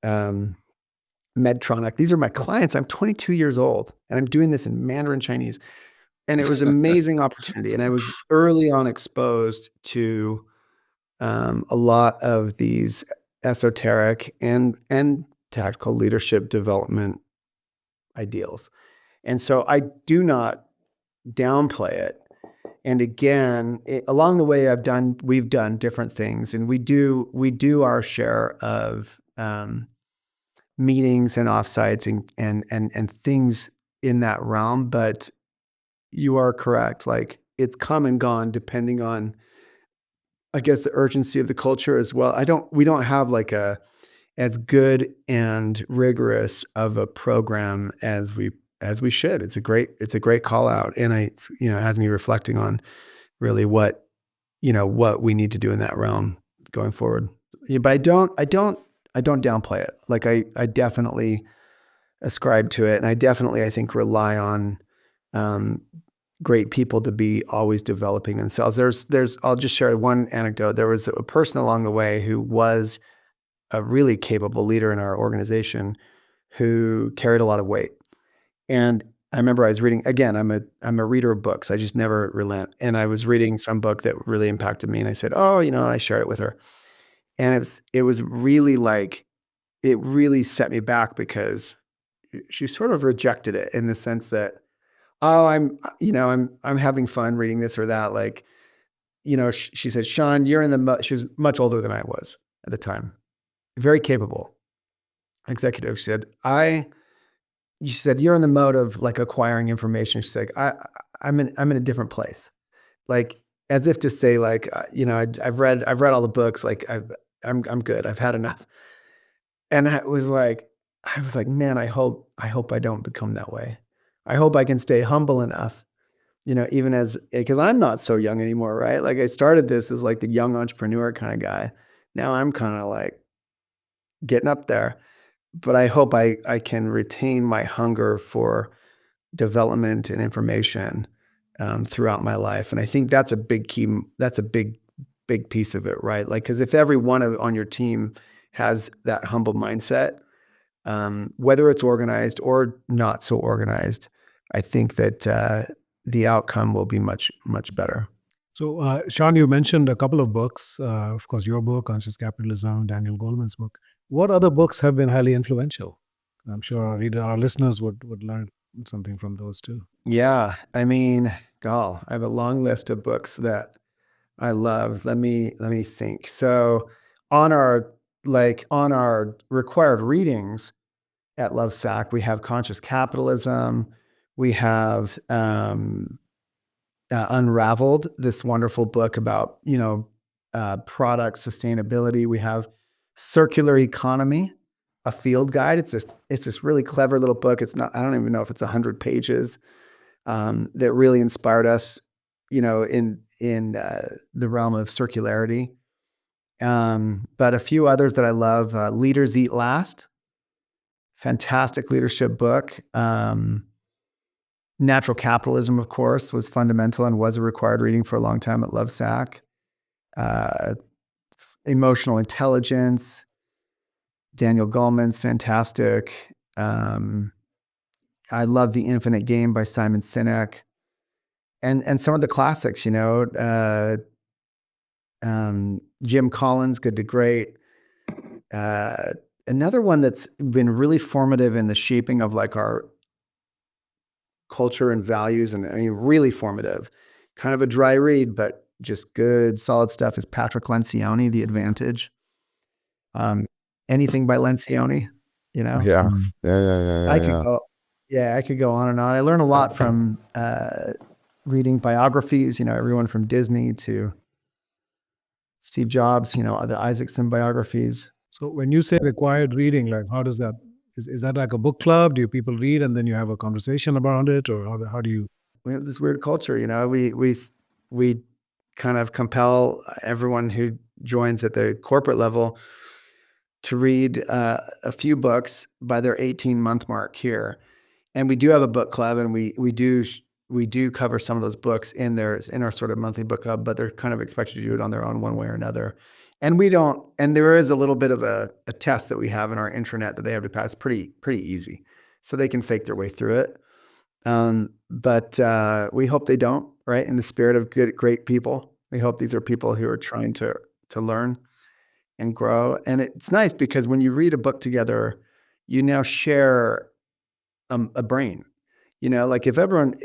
Medtronic. These are my clients. I'm 22 years old and I'm doing this in Mandarin Chinese. And it was an amazing opportunity. And I was early on exposed to a lot of these esoteric and tactical leadership development ideals. And so I do not downplay it. And again, along the way, we've done different things, and we do our share of meetings and offsites and things in that realm. But You are correct. Like it's come and gone depending on, I guess, the urgency of the culture as well. We don't have like as good and rigorous of a program as we should. It's a great call out. And it has me reflecting on really what we need to do in that realm going forward. Yeah, but I don't downplay it. Like I definitely ascribe to it. And I think rely on, um, great people to be always developing themselves. I'll just share one anecdote. There was a person along the way who was a really capable leader in our organization who carried a lot of weight. And I remember I was reading, again, I'm a reader of books. I just never relent. And I was reading some book that really impacted me. And I said, oh, I shared it with her. And it was really like, it really set me back because she sort of rejected it in the sense that, oh, I'm having fun reading this or that. Like, she said, Shawn, you're in she was much older than I was at the time, very capable executive. She said, you're in the mode of like acquiring information. She's like, I'm in a different place. Like as if to say like, I've read all the books. Like I'm good. I've had enough. And I was like, man, I hope I don't become that way. I hope I can stay humble enough, even because I'm not so young anymore, right? Like I started this as like the young entrepreneur kind of guy. Now I'm kind of like getting up there, but I hope I can retain my hunger for development and information, throughout my life. And I think that's a big key. That's a big piece of it, right? Like, because if every one on your team has that humble mindset, whether it's organized or not so organized, I think that the outcome will be much, much better. So, Sean, you mentioned a couple of books. Of course, your book, Conscious Capitalism, Daniel Goleman's book. What other books have been highly influential? I'm sure our listeners would learn something from those too. Yeah. I mean, I have a long list of books that I love. Let me think. So on our required readings at LoveSac, we have Conscious Capitalism. We have Unraveled, this wonderful book about product sustainability. We have Circular Economy, a field guide. It's this really clever little book. It's not. I don't even know if it's 100 pages. That really inspired us, in the realm of circularity. But a few others that I love: Leaders Eat Last, fantastic leadership book. Natural Capitalism, of course, was fundamental and was a required reading for a long time at LoveSac. Uh, Emotional Intelligence, Daniel Goleman's fantastic. I love The Infinite Game by Simon Sinek, and some of the classics. Jim Collins, Good to Great. Another one that's been really formative in the shaping of like our culture and values, and I mean, really formative. Kind of a dry read, but just good, solid stuff, is Patrick Lencioni, The Advantage. Um, Anything by Lencioni, you know? Yeah. Yeah. Yeah. Yeah. I Yeah. could Yeah. go, yeah, I could go on and on. I learn a lot from reading biographies, everyone from Disney to Steve Jobs, the Isaacson biographies. So, when you say required reading, like how does that? Is that like a book club? Do people read and then you have a conversation about it, or how do you? We have this weird culture, we kind of compel everyone who joins at the corporate level to read a few books by their 18-month mark here. And we do have a book club, and we do cover some of those books in our sort of monthly book club, but they're kind of expected to do it on their own one way or another. And we don't, and there is a little bit of a test that we have in our intranet that they have to pass, pretty easy. So they can fake their way through it. But we hope they don't, right? In the spirit of great people. We hope these are people who are trying to learn and grow. And it's nice because when you read a book together, you now share a brain. Like if everyone,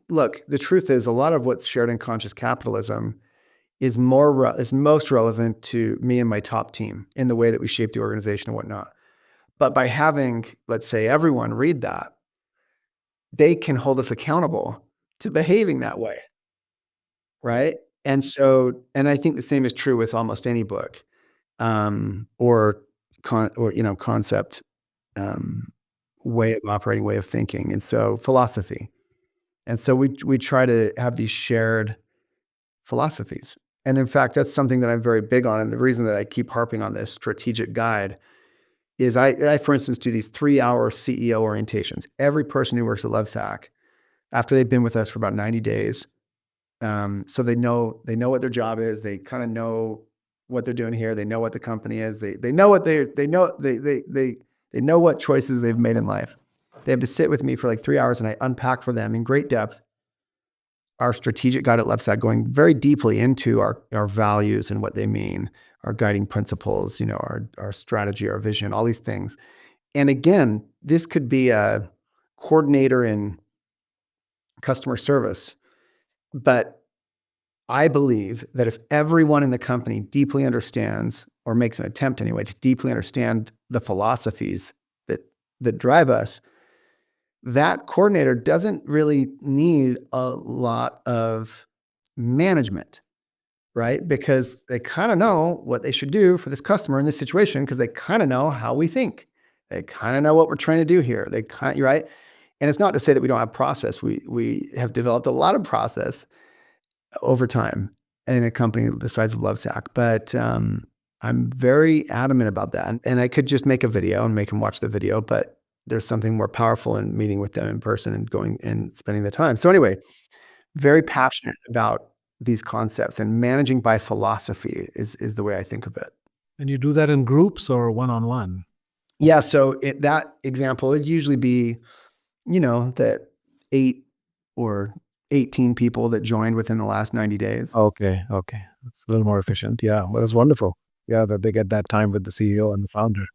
look, the truth is a lot of what's shared in Conscious Capitalism is most relevant to me and my top team in the way that we shape the organization and whatnot. But by having, let's say, everyone read that, they can hold us accountable to behaving that way, right? And so, and I think the same is true with almost any book, or concept, um, way of operating, way of thinking, and so philosophy. And so we try to have these shared philosophies. And in fact, that's something that I'm very big on. And the reason that I keep harping on this strategic guide is I for instance, do these 3-hour CEO orientations. Every person who works at LoveSac, after they've been with us for about 90 days, so they know what their job is. They kind of know what they're doing here. They know what the company is. They know what they know what choices they've made in life. They have to sit with me for like 3 hours, and I unpack for them in great depth our strategic guide at LoveSac, going very deeply into our values and what they mean, our guiding principles, our strategy, our vision, all these things. And again, this could be a coordinator in customer service, but I believe that if everyone in the company deeply understands, or makes an attempt anyway, to deeply understand the philosophies that drive us, that coordinator doesn't really need a lot of management, right? Because they kind of know what they should do for this customer in this situation, because they kind of know how we think. They kind of know what we're trying to do here. Right? And it's not to say that we don't have process. We have developed a lot of process over time in a company the size of Lovesac, but I'm very adamant about that. And I could just make a video and make them watch the video, but there's something more powerful in meeting with them in person and going and spending the time. So anyway, very passionate about these concepts, and managing by philosophy is the way I think of it. And you do that in groups or one-on-one? Yeah. So that example, it'd usually be, that 8 or 18 people that joined within the last 90 days. Okay. That's a little more efficient. Yeah. Well, that's wonderful. Yeah, that they get that time with the CEO and the founder.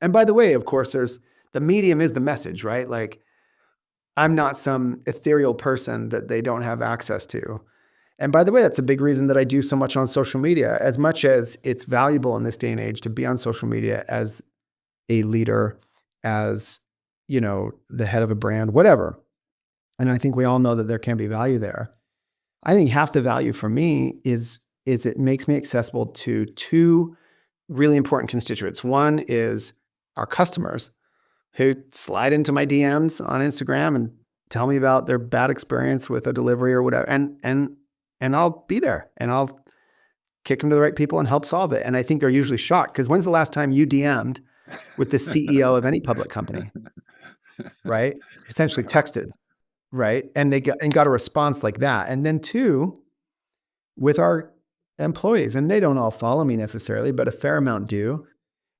And by the way, of course, the medium is the message, right? Like, I'm not some ethereal person that they don't have access to. And by the way, that's a big reason that I do so much on social media. As much as it's valuable in this day and age to be on social media as a leader, as, the head of a brand, whatever. And I think we all know that there can be value there. I think half the value for me is it makes me accessible to two really important constituents. One is our customers, who slide into my DMs on Instagram and tell me about their bad experience with a delivery or whatever. And I'll be there, and I'll kick them to the right people and help solve it. And I think they're usually shocked, because when's the last time you DM'd with the CEO of any public company, right? Essentially texted, right? And they got a response like that. And then two, with our employees, and they don't all follow me necessarily, but a fair amount do.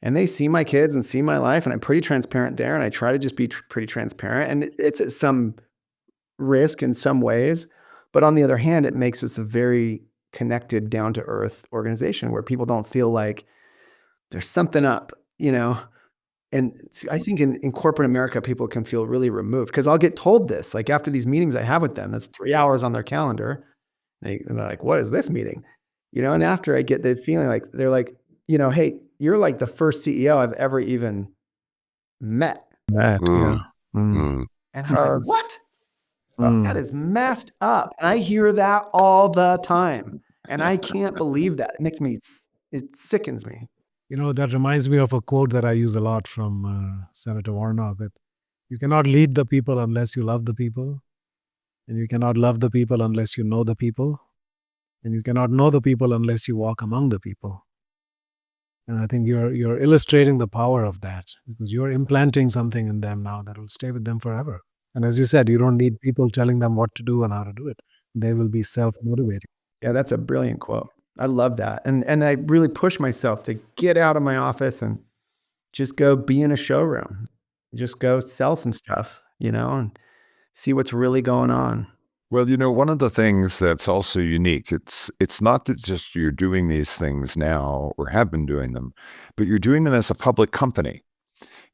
And they see my kids and see my life, and I'm pretty transparent there. And I try to just be pretty transparent. And it's at some risk in some ways. But on the other hand, it makes us a very connected, down to earth organization where people don't feel like there's something up, And I think in corporate America, people can feel really removed, because I'll get told this, like after these meetings I have with them, that's 3 hours on their calendar. And they're like, what is this meeting? And after I get the feeling, like, they're like, hey, you're like the first CEO I've ever even met. That, yeah. Mm. And I'm like, what? Mm. That is messed up. And I hear that all the time. And I can't believe that. It sickens me. That reminds me of a quote that I use a lot from Senator Warnock, that you cannot lead the people unless you love the people, and you cannot love the people unless you know the people, and you cannot know the people unless you walk among the people. And I think you're illustrating the power of that, because you're implanting something in them now that will stay with them forever. And as you said, you don't need people telling them what to do and how to do it. They will be self-motivating. Yeah, that's a brilliant quote. I love that. And I really push myself to get out of my office and just go be in a showroom. Just go sell some stuff, and see what's really going on. Well, one of the things that's also unique, it's not that just you're doing these things now or have been doing them, but you're doing them as a public company.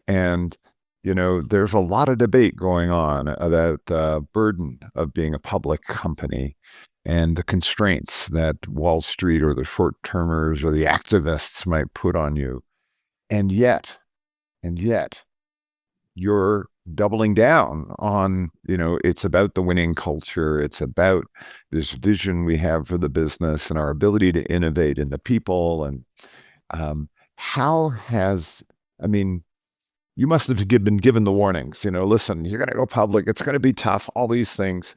And, there's a lot of debate going on about the burden of being a public company and the constraints that Wall Street or the short-termers or the activists might put on you. And yet, you're doubling down on, it's about the winning culture. It's about this vision we have for the business and our ability to innovate in the people. And how has, I mean, you must have been given the warnings, listen, you're going to go public. It's going to be tough, all these things.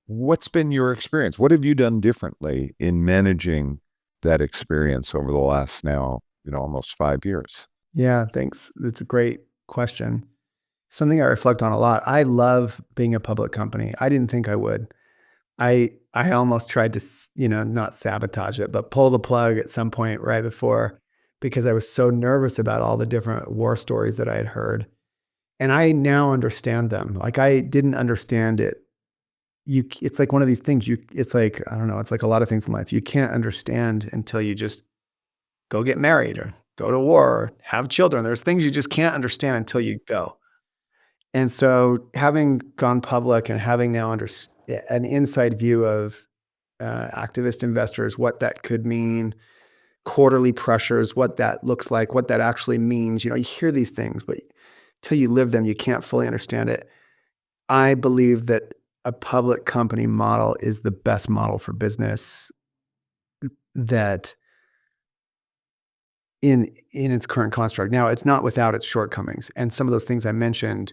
What's been your experience? What have you done differently in managing that experience over the last now, almost 5 years? Yeah, thanks. It's a great question. Something I reflect on a lot. I love being a public company. I didn't think I would. I almost tried to, not sabotage it, but pull the plug at some point right before, because I was so nervous about all the different war stories that I had heard. And I now understand them. Like, I didn't understand it. It's like one of these things, it's like, I don't know, it's like a lot of things in life. You can't understand until you just go get married or go to war or have children. There's things you just can't understand until you go. And so, having gone public and having now an inside view of activist investors, what that could mean, quarterly pressures, what that looks like, what that actually means. You hear these things, but till you live them, you can't fully understand it. I believe that a public company model is the best model for business, that in its current construct. Now, it's not without its shortcomings, and some of those things I mentioned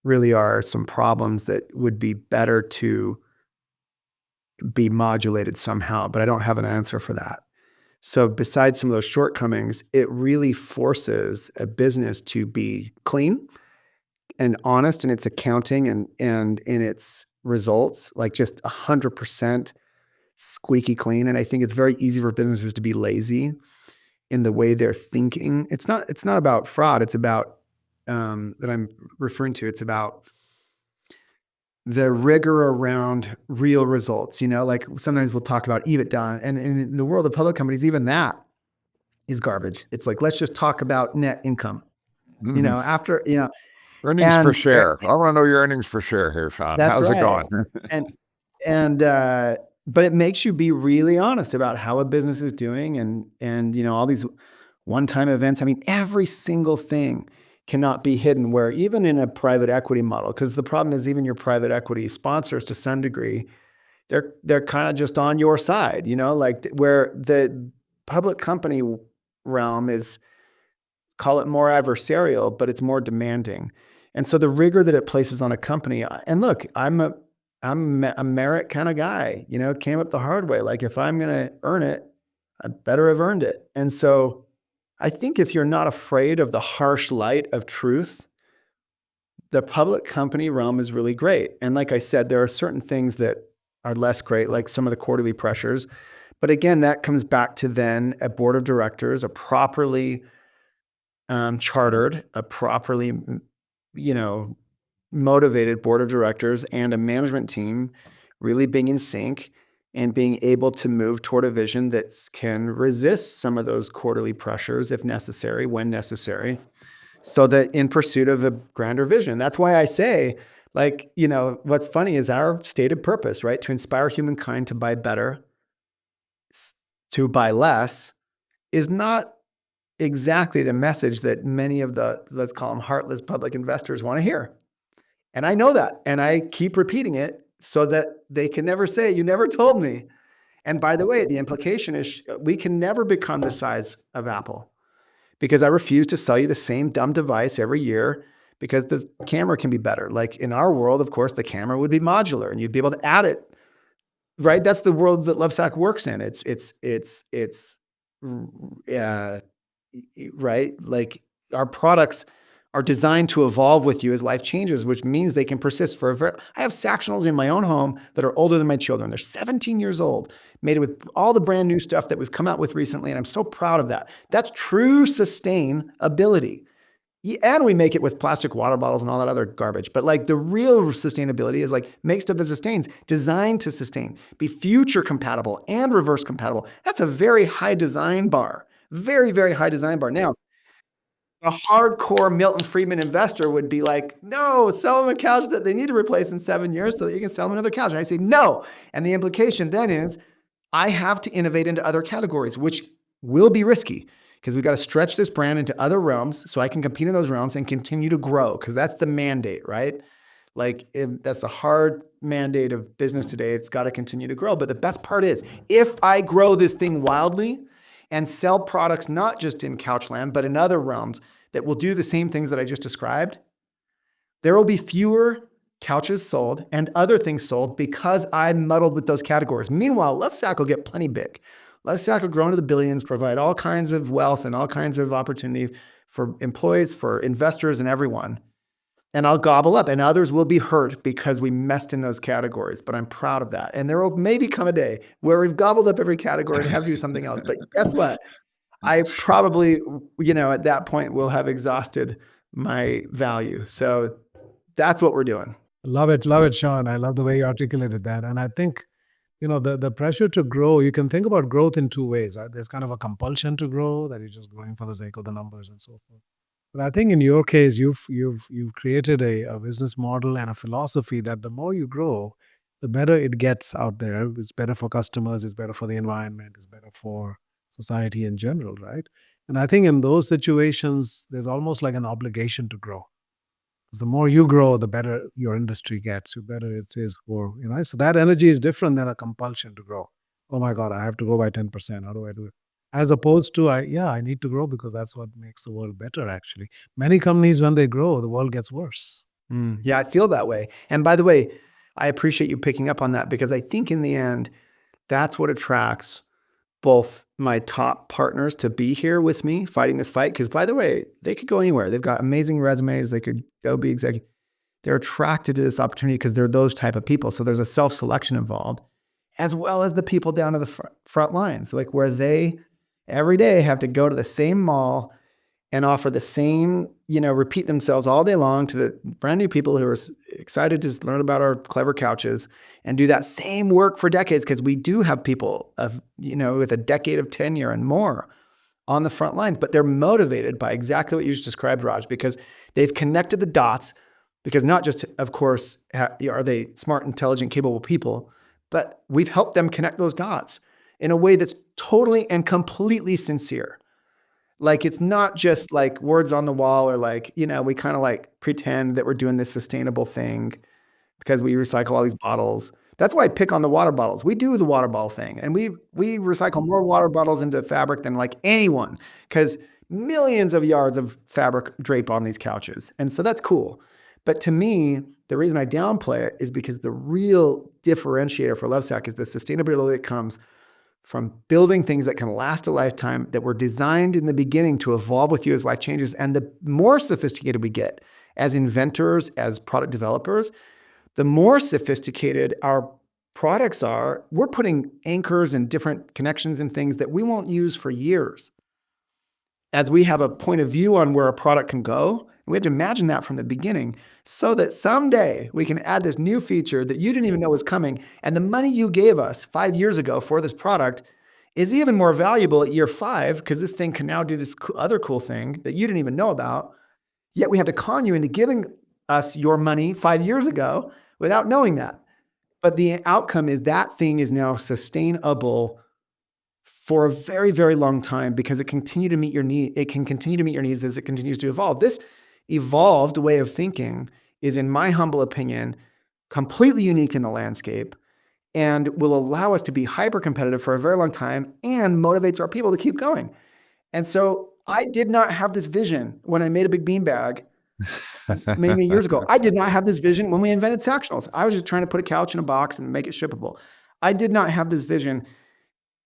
really are some problems that would be better to be modulated somehow, but I don't have an answer for that. So besides some of those shortcomings, it really forces a business to be clean and honest in its accounting and in its results, like just 100% squeaky clean. And I think it's very easy for businesses to be lazy in the way they're thinking. It's not about fraud. It's about that I'm referring to. It's about the rigor around real results. Like sometimes we'll talk about EBITDA, and in the world of public companies, even that is garbage. It's like, let's just talk about net income. Mhm. After Earnings per and share. I want to know your earnings per share here, Shawn. that's How's it right. going? And but it makes you be really honest about how a business is doing, and all these one-time events. I mean, every single thing cannot be hidden, where even in a private equity model, because the problem is even your private equity sponsors to some degree, they're kind of just on your side, like where the public company realm is, call it more adversarial, but it's more demanding. And so the rigor that it places on a company, and look, I'm a merit kind of guy, came up the hard way. Like, if I'm going to earn it, I better have earned it. And so I think if you're not afraid of the harsh light of truth, the public company realm is really great. And like I said, there are certain things that are less great, like some of the quarterly pressures. But again, that comes back to then a board of directors, a properly chartered, a properly, motivated board of directors and a management team really being in sync and being able to move toward a vision that can resist some of those quarterly pressures if necessary, when necessary, so that in pursuit of a grander vision. That's why I say, like, what's funny is our stated purpose, right? To inspire humankind to buy better, to buy less, is not exactly the message that many of the, let's call them heartless public investors, want to hear. And I know that. And I keep repeating it so that they can never say, you never told me. And by the way, the implication is we can never become the size of Apple, because I refuse to sell you the same dumb device every year because the camera can be better. Like in our world, of course, the camera would be modular and you'd be able to add it, right? That's the world that LoveSac works in. Right? Like, our products are designed to evolve with you as life changes, which means they can persist for I have Sactionals in my own home that are older than my children. They're 17 years old, made with all the brand new stuff that we've come out with recently. And I'm so proud of that. That's true sustainability. And we make it with plastic water bottles and all that other garbage. But like, the real sustainability is like, make stuff that sustains, designed to sustain, be future compatible and reverse compatible. That's a very high design bar. Very, very high design bar. Now, a hardcore Milton Friedman investor would be like, no, sell them a couch that they need to replace in 7 years so that you can sell them another couch. And I say, no. And the implication then is I have to innovate into other categories, which will be risky, because we got to stretch this brand into other realms so I can compete in those realms and continue to grow, because that's the mandate, right? Like, that's the hard mandate of business today. It's got to continue to grow. But the best part is, if I grow this thing wildly and sell products not just in Couchland, but in other realms that will do the same things that I just described, there will be fewer couches sold and other things sold because I muddled with those categories. Meanwhile, LoveSac will get plenty big. LoveSac will grow into the billions, provide all kinds of wealth and all kinds of opportunity for employees, for investors, and everyone. And I'll gobble up, and others will be hurt because we messed in those categories. But I'm proud of that. And there will maybe come a day where we've gobbled up every category and have to do something else. But guess what? I probably, at that point will have exhausted my value. So that's what we're doing. Love it, Sean. I love the way you articulated that. And I think, the pressure to grow, you can think about growth in two ways, right? There's kind of a compulsion to grow, that you're just growing for the sake of the numbers and so forth. But I think in your case, you've created a business model and a philosophy that the more you grow, the better it gets out there. It's better for customers, it's better for the environment, it's better for society in general, right? And I think in those situations, there's almost like an obligation to grow. 'Cause the more you grow, the better your industry gets, the better it is for, so that energy is different than a compulsion to grow. Oh my God, I have to grow by 10%. How do I do it? As opposed to, I need to grow because that's what makes the world better, actually. Many companies, when they grow, the world gets worse. Yeah, I feel that way. And by the way, I appreciate you picking up on that, because I think in the end, that's what attracts both my top partners to be here with me fighting this fight. Because by the way, they could go anywhere. They've got amazing resumes. They could go be executive. They're attracted to this opportunity because they're those type of people. So there's a self-selection involved, as well as the people down to the front lines, like where they every day have to go to the same mall and offer the same, repeat themselves all day long to the brand new people who are excited to learn about our clever couches and do that same work for decades. Because we do have people with a decade of tenure and more on the front lines, but they're motivated by exactly what you just described, Raj, because they've connected the dots. Because not just, of course, are they smart, intelligent, capable people, but we've helped them connect those dots in a way that's totally and completely sincere. Like, it's not just like words on the wall, or like, we kind of like pretend that we're doing this sustainable thing because we recycle all these bottles. That's why I pick on the water bottles. We do the water bottle thing, and we recycle more water bottles into fabric than like anyone, because millions of yards of fabric drape on these couches. And so that's cool. But to me, the reason I downplay it is because the real differentiator for LoveSac is the sustainability that comes from building things that can last a lifetime, that were designed in the beginning to evolve with you as life changes. And the more sophisticated we get as inventors, as product developers, the more sophisticated our products are. We're putting anchors and different connections and things that we won't use for years. As we have a point of view on where a product can go, we have to imagine that from the beginning, so that someday we can add this new feature that you didn't even know was coming. And the money you gave us 5 years ago for this product is even more valuable at year 5, because this thing can now do this other cool thing that you didn't even know about. Yet we have to con you into giving us your money 5 years ago without knowing that. But the outcome is that thing is now sustainable for a very, very long time, because it continue to meet your need. It can continue to meet your needs as it continues to evolve. This evolved way of thinking is, in my humble opinion, completely unique in the landscape, and will allow us to be hyper competitive for a very long time, and motivates our people to keep going. And so I did not have this vision when I made a big beanbag many years ago. I did not have this vision when we invented Sactionals. I was just trying to put a couch in a box and make it shippable. I did not have this vision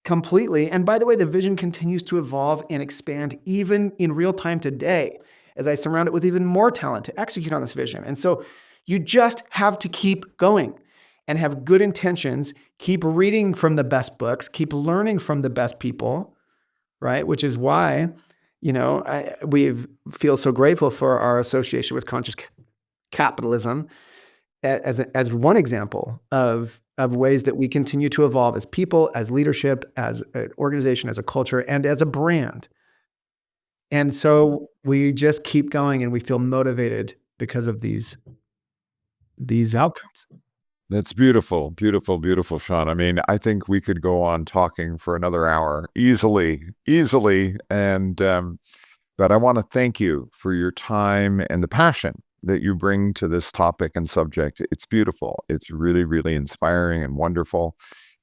completely. And by the way, the vision continues to evolve and expand even in real time today, as I surround it with even more talent to execute on this vision. And so you just have to keep going and have good intentions, keep reading from the best books, keep learning from the best people, right? Which is why, we feel so grateful for our association with Conscious Capitalism as one example of ways that we continue to evolve as people, as leadership, as an organization, as a culture, and as a brand. And so we just keep going, and we feel motivated because of these outcomes. That's beautiful, beautiful, beautiful, Shawn. I mean, I think we could go on talking for another hour easily, easily. But I want to thank you for your time and the passion that you bring to this topic and subject. It's beautiful. It's really, really inspiring and wonderful.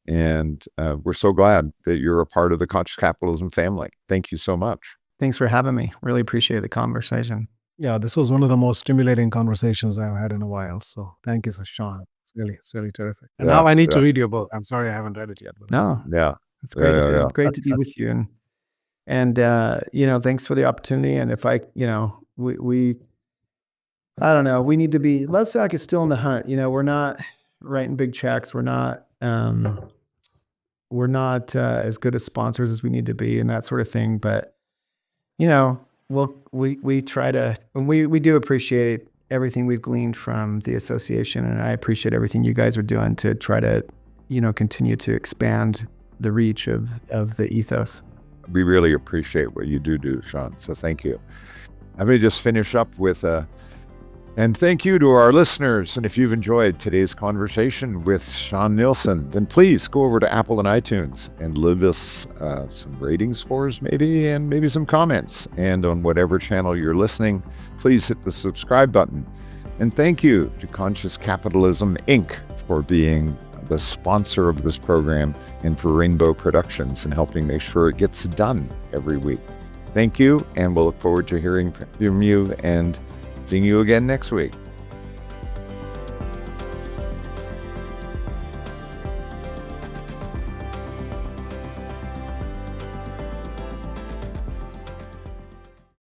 And we're so glad that you're a part of the Conscious Capitalism family. Thank you so much. Thanks for having me. Really appreciate the conversation. Yeah, this was one of the most stimulating conversations I've had in a while. So thank you, Shawn. It's really terrific. And Yeah, now I need to yeah. read your book. I'm sorry I haven't read it yet. But No, Yeah. it's great. Yeah, yeah, yeah. Great to be with you. And thanks for the opportunity. And if I, we I don't know, we need to be, LoveSac is still in the hunt. We're not writing big checks. We're not as good as sponsors as we need to be and that sort of thing. But, we try to, and we do appreciate everything we've gleaned from the association. And I appreciate everything you guys are doing to try to, continue to expand the reach of the ethos. We really appreciate what you do, Shawn. So thank you. Let me just finish up with and thank you to our listeners. And if you've enjoyed today's conversation with Shawn Nelson, then please go over to Apple and iTunes and leave us some rating scores maybe, and maybe some comments. And on whatever channel you're listening, please hit the subscribe button. And thank you to Conscious Capitalism, Inc. for being the sponsor of this program and for Rainbow Productions and helping make sure it gets done every week. Thank you, and we'll look forward to hearing from you and seeing you again next week.